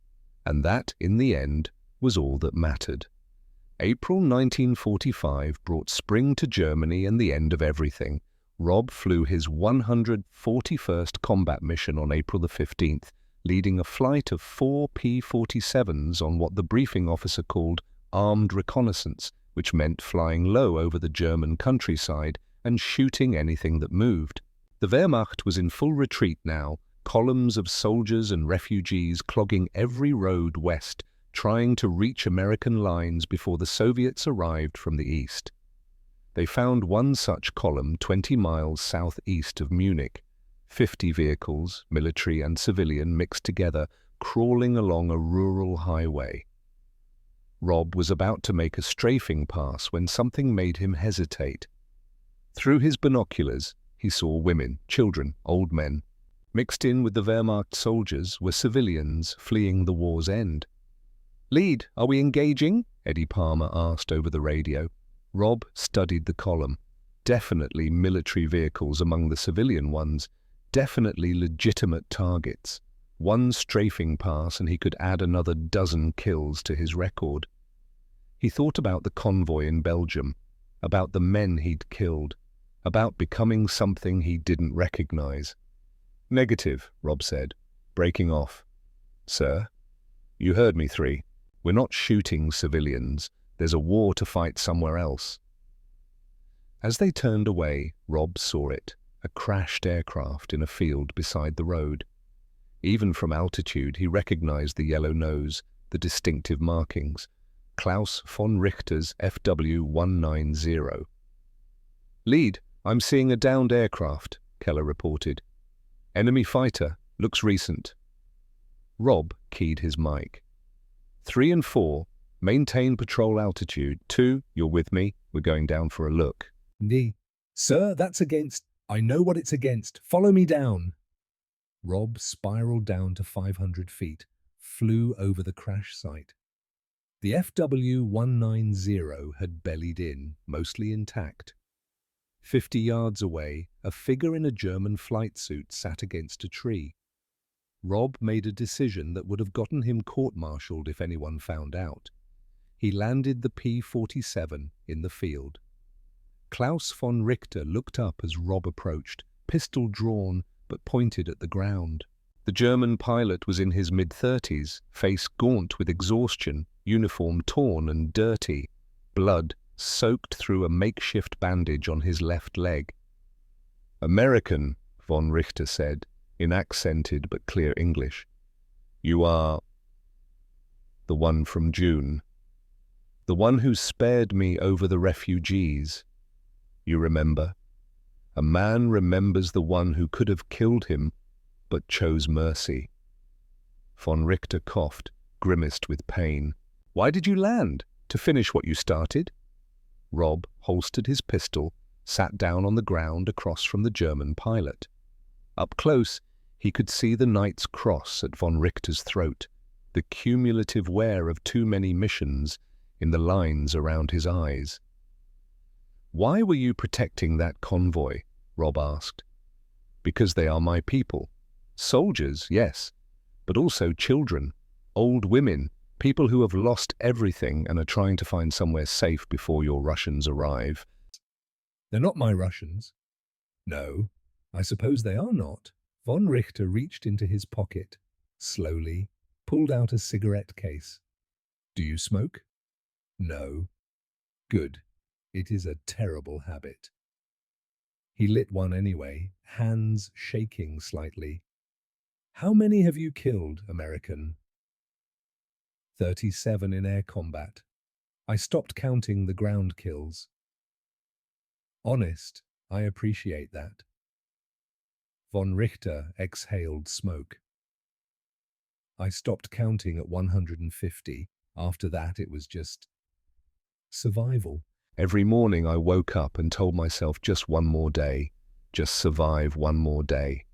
And that, in the end, was all that mattered. April 1945 brought spring to Germany and the end of everything. Rob flew his 141st combat mission on April the 15th, leading a flight of 4 P-47s on what the briefing officer called armed reconnaissance, which meant flying low over the German countryside and shooting anything that moved. The Wehrmacht was in full retreat now, columns of soldiers and refugees clogging every road west, trying to reach American lines before the Soviets arrived from the east. They found one such column 20 miles southeast of Munich, 50 vehicles, military and civilian, mixed together, crawling along a rural highway. Rob was about to make a strafing pass when something made him hesitate. Through his binoculars, he saw women, children, old men. Mixed in with the Wehrmacht soldiers were civilians fleeing the war's end. "Lead, are we engaging?" Eddie Palmer asked over the radio. Rob studied the column. Definitely military vehicles among the civilian ones. Definitely legitimate targets. One strafing pass and he could add another dozen kills to his record. He thought about the convoy in Belgium, about the men he'd killed, about becoming something he didn't recognize. "Negative," Rob said, breaking off. "Sir?" "You heard me, 3. We're not shooting civilians. There's a war to fight somewhere else." As they turned away, Rob saw it, a crashed aircraft in a field beside the road. Even from altitude, he recognized the yellow nose, the distinctive markings. Klaus von Richter's FW-190. "Lead, I'm seeing a downed aircraft," Keller reported. "Enemy fighter, looks recent." Rob keyed his mic. 3 and 4, maintain patrol altitude. 2, you're with me, we're going down for a look. "Nee, sir, that's against. I know what it's against. Follow me down." Rob spiraled down to 500 feet, flew over the crash site. The FW-190 had bellied in, mostly intact. 50 yards away, a figure in a German flight suit sat against a tree. Rob made a decision that would have gotten him court-martialed if anyone found out. He landed the P-47 in the field. Klaus von Richter looked up as Rob approached, pistol drawn but pointed at the ground. The German pilot was in his mid-30s, face gaunt with exhaustion, uniform torn and dirty, blood soaked through a makeshift bandage on his left leg. "American," von Richter said, in accented but clear English. "You are—" "The one from June. The one who spared me over the refugees. You remember? A man remembers the one who could have killed him, but chose mercy." Von Richter coughed, grimaced with pain. "Why did you land? To finish what you started?" Rob holstered his pistol, sat down on the ground across from the German pilot. Up close, he could see the Knight's Cross at von Richter's throat, the cumulative wear of too many missions in the lines around his eyes. "Why were you protecting that convoy?" Rob asked. "Because they are my people. Soldiers, yes, but also children, old women, people who have lost everything and are trying to find somewhere safe before your Russians arrive." They're not my Russians. No, I suppose they are not. Von Richter reached into his pocket, slowly, pulled out a cigarette case. Do you smoke? No. Good. It is a terrible habit. He lit one anyway, hands shaking slightly. How many have you killed, American? 37 in air combat. I stopped counting the ground kills. Honest, I appreciate that. Von Richter exhaled smoke. I stopped counting at 150. After that, it was just survival. Every morning I woke up and told myself just one more day, just survive one more day.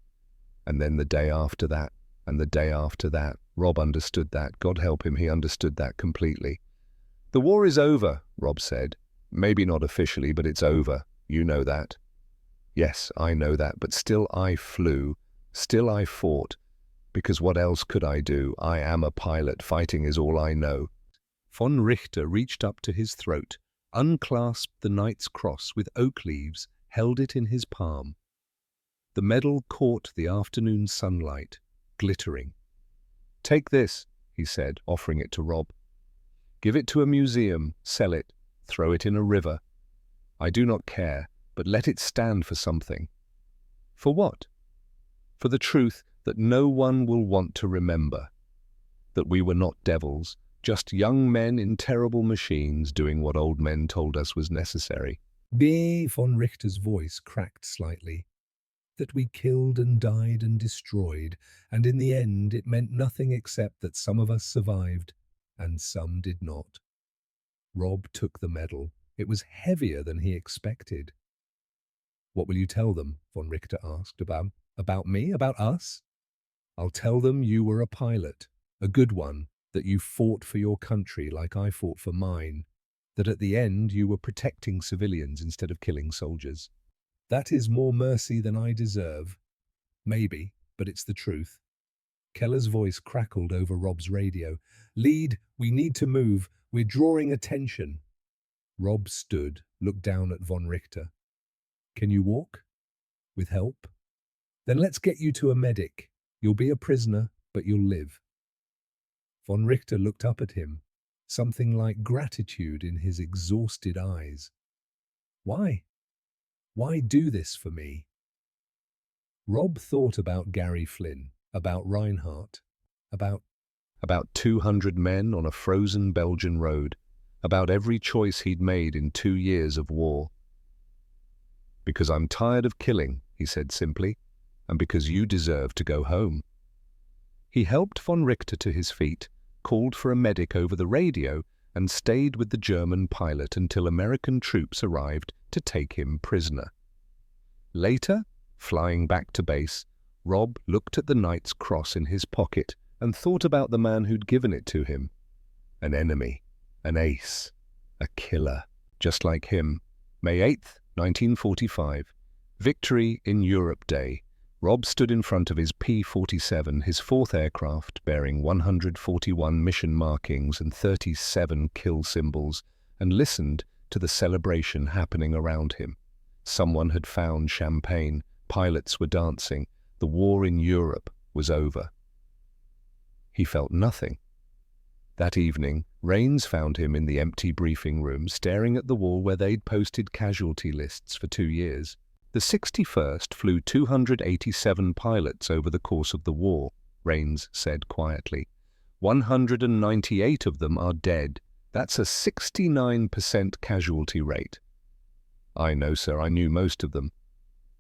And then the day after that, and the day after that. Rob understood that. God help him, he understood that completely. "The war is over," Rob said. "Maybe not officially, but it's over. You know that." "Yes, I know that, but still I flew. Still I fought. Because what else could I do? I am a pilot. Fighting is all I know." Von Richter reached up to his throat, unclasped the Knight's Cross with oak leaves, held it in his palm. The medal caught the afternoon sunlight, glittering. "Take this," he said, offering it to Rob. "Give it to a museum, sell it, throw it in a river. I do not care, but let it stand for something." "For what?" "For the truth that no one will want to remember. That we were not devils, just young men in terrible machines doing what old men told us was necessary." Von Richter's voice cracked slightly. That we killed and died and destroyed, and in the end it meant nothing except that some of us survived, and some did not. Rob took the medal. It was heavier than he expected. "What will you tell them?" Von Richter asked. About me? About us? "I'll tell them you were a pilot, a good one, that you fought for your country like I fought for mine, that at the end you were protecting civilians instead of killing soldiers. That is more mercy than I deserve. Maybe, but it's the truth." Keller's voice crackled over Rob's radio. "Lead, we need to move. We're drawing attention." Rob stood, looked down at Von Richter. "Can you walk? With help? Then let's get you to a medic. You'll be a prisoner, but you'll live." Von Richter looked up at him, something like gratitude in his exhausted eyes. "Why? Why do this for me?" Rob thought about Gary Flynn, about Reinhardt, about 200 men on a frozen Belgian road, about every choice he'd made in 2 years of war. "Because I'm tired of killing," he said simply, "and because you deserve to go home." He helped Von Richter to his feet, called for a medic over the radio, and stayed with the German pilot until American troops arrived to take him prisoner. Later, flying back to base, Rob looked at the Knight's Cross in his pocket and thought about the man who'd given it to him. An enemy, an ace, a killer, just like him. May 8th, 1945, Victory in Europe Day. Rob stood in front of his P-47, his fourth aircraft, bearing 141 mission markings and 37 kill symbols, and listened to the celebration happening around him. Someone had found champagne, pilots were dancing, the war in Europe was over. He felt nothing. That evening, Rains found him in the empty briefing room, staring at the wall where they'd posted casualty lists for 2 years. The 61st flew 287 pilots over the course of the war, Rains said quietly. 198 of them are dead. That's a 69% casualty rate. I know, sir, I knew most of them.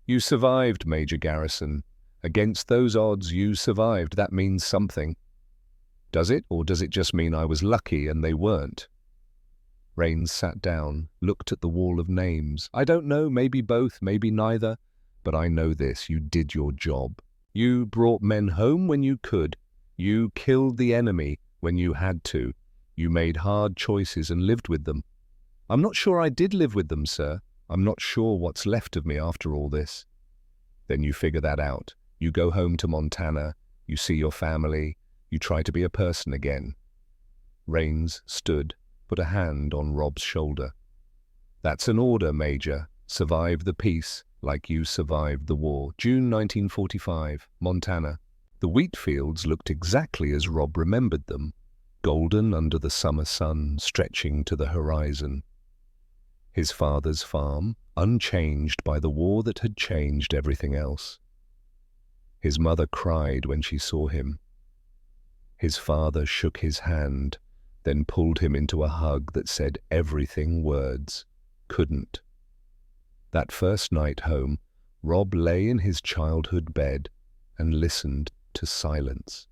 You survived, Major Garrison. Against those odds, you survived. That means something. Does it, or does it just mean I was lucky and they weren't? Rains sat down, looked at the wall of names. I don't know, maybe both, maybe neither, but I know this, you did your job. You brought men home when you could. You killed the enemy when you had to. You made hard choices and lived with them. I'm not sure I did live with them, sir. I'm not sure what's left of me after all this. Then you figure that out. You go home to Montana. You see your family. You try to be a person again. Rains stood, put a hand on Rob's shoulder. That's an order, Major. Survive the peace like you survived the war. June 1945, Montana. The wheat fields looked exactly as Rob remembered them, golden under the summer sun stretching to the horizon. His father's farm, unchanged by the war that had changed everything else. His mother cried when she saw him. His father shook his hand, then pulled him into a hug that said everything words couldn't. That first night home, Rob lay in his childhood bed and listened to silence.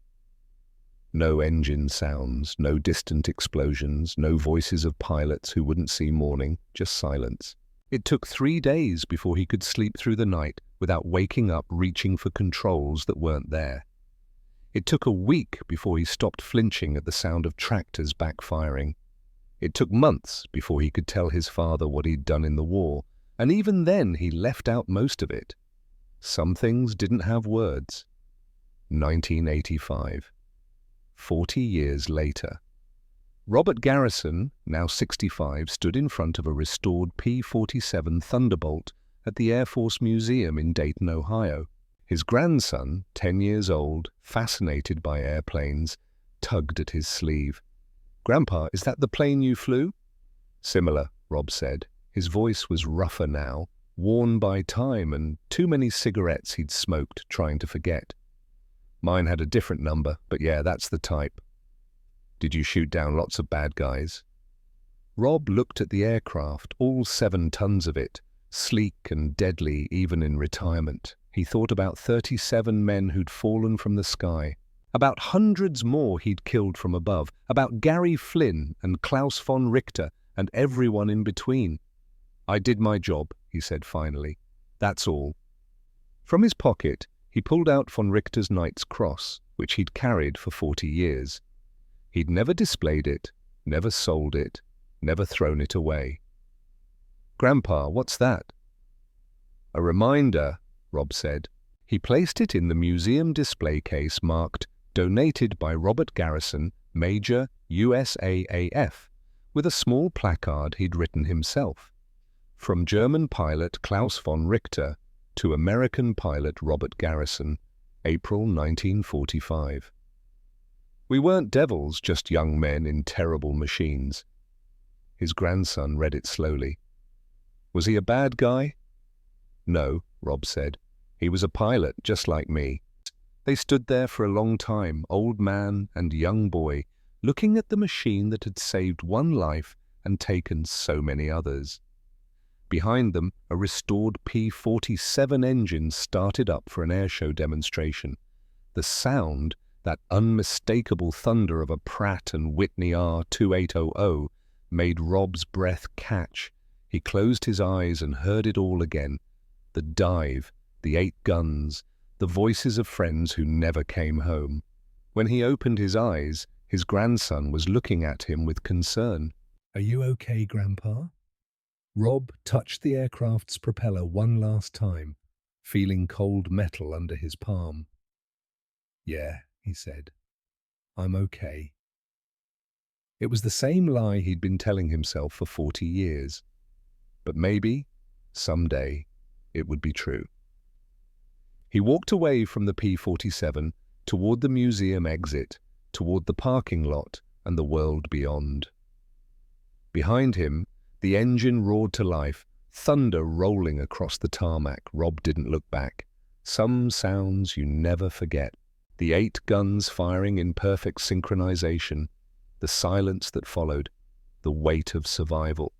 No engine sounds, no distant explosions, no voices of pilots who wouldn't see morning, just silence. It took 3 days before he could sleep through the night without waking up reaching for controls that weren't there. It took a week before he stopped flinching at the sound of tractors backfiring. It took months before he could tell his father what he'd done in the war, and even then he left out most of it. Some things didn't have words. 1985. 40 years later. Robert Garrison, now 65, stood in front of a restored P-47 Thunderbolt at the Air Force Museum in Dayton, Ohio. His grandson, 10 years old, fascinated by airplanes, tugged at his sleeve. "Grandpa, is that the plane you flew?" "Similar," Rob said. His voice was rougher now, worn by time and too many cigarettes he'd smoked trying to forget. "Mine had a different number, but yeah, that's the type." "Did you shoot down lots of bad guys?" Rob looked at the aircraft, all 7 tons of it, sleek and deadly even in retirement. He thought about 37 men who'd fallen from the sky, about hundreds more he'd killed from above, about Gary Flynn and Klaus von Richter and everyone in between. "I did my job," he said finally. "That's all." From his pocket, he pulled out von Richter's Knight's Cross, which he'd carried for 40 years. He'd never displayed it, never sold it, never thrown it away. "Grandpa, what's that?" "A reminder," Rob said. He placed it in the museum display case marked "Donated by Robert Garrison, Major, USAAF," with a small placard he'd written himself. From German pilot Klaus von Richter to American pilot Robert Garrison, April 1945. "We weren't devils, just young men in terrible machines." His grandson read it slowly. "Was he a bad guy?" "No," Rob said. "He was a pilot, just like me." They stood there for a long time, old man and young boy, looking at the machine that had saved one life and taken so many others. Behind them, a restored P-47 engine started up for an airshow demonstration. The sound, that unmistakable thunder of a Pratt & Whitney R2800, made Rob's breath catch. He closed his eyes and heard it all again. The dive, the 8 guns, the voices of friends who never came home. When he opened his eyes, his grandson was looking at him with concern. "Are you okay, Grandpa?" Rob touched the aircraft's propeller one last time, feeling cold metal under his palm. "Yeah," he said. "I'm okay." It was the same lie he'd been telling himself for 40 years. But maybe, someday, it would be true. He walked away from the P-47 toward the museum exit, toward the parking lot and the world beyond. Behind him, the engine roared to life, thunder rolling across the tarmac. Rob didn't look back. Some sounds you never forget. The 8 guns firing in perfect synchronization, the silence that followed, the weight of survival.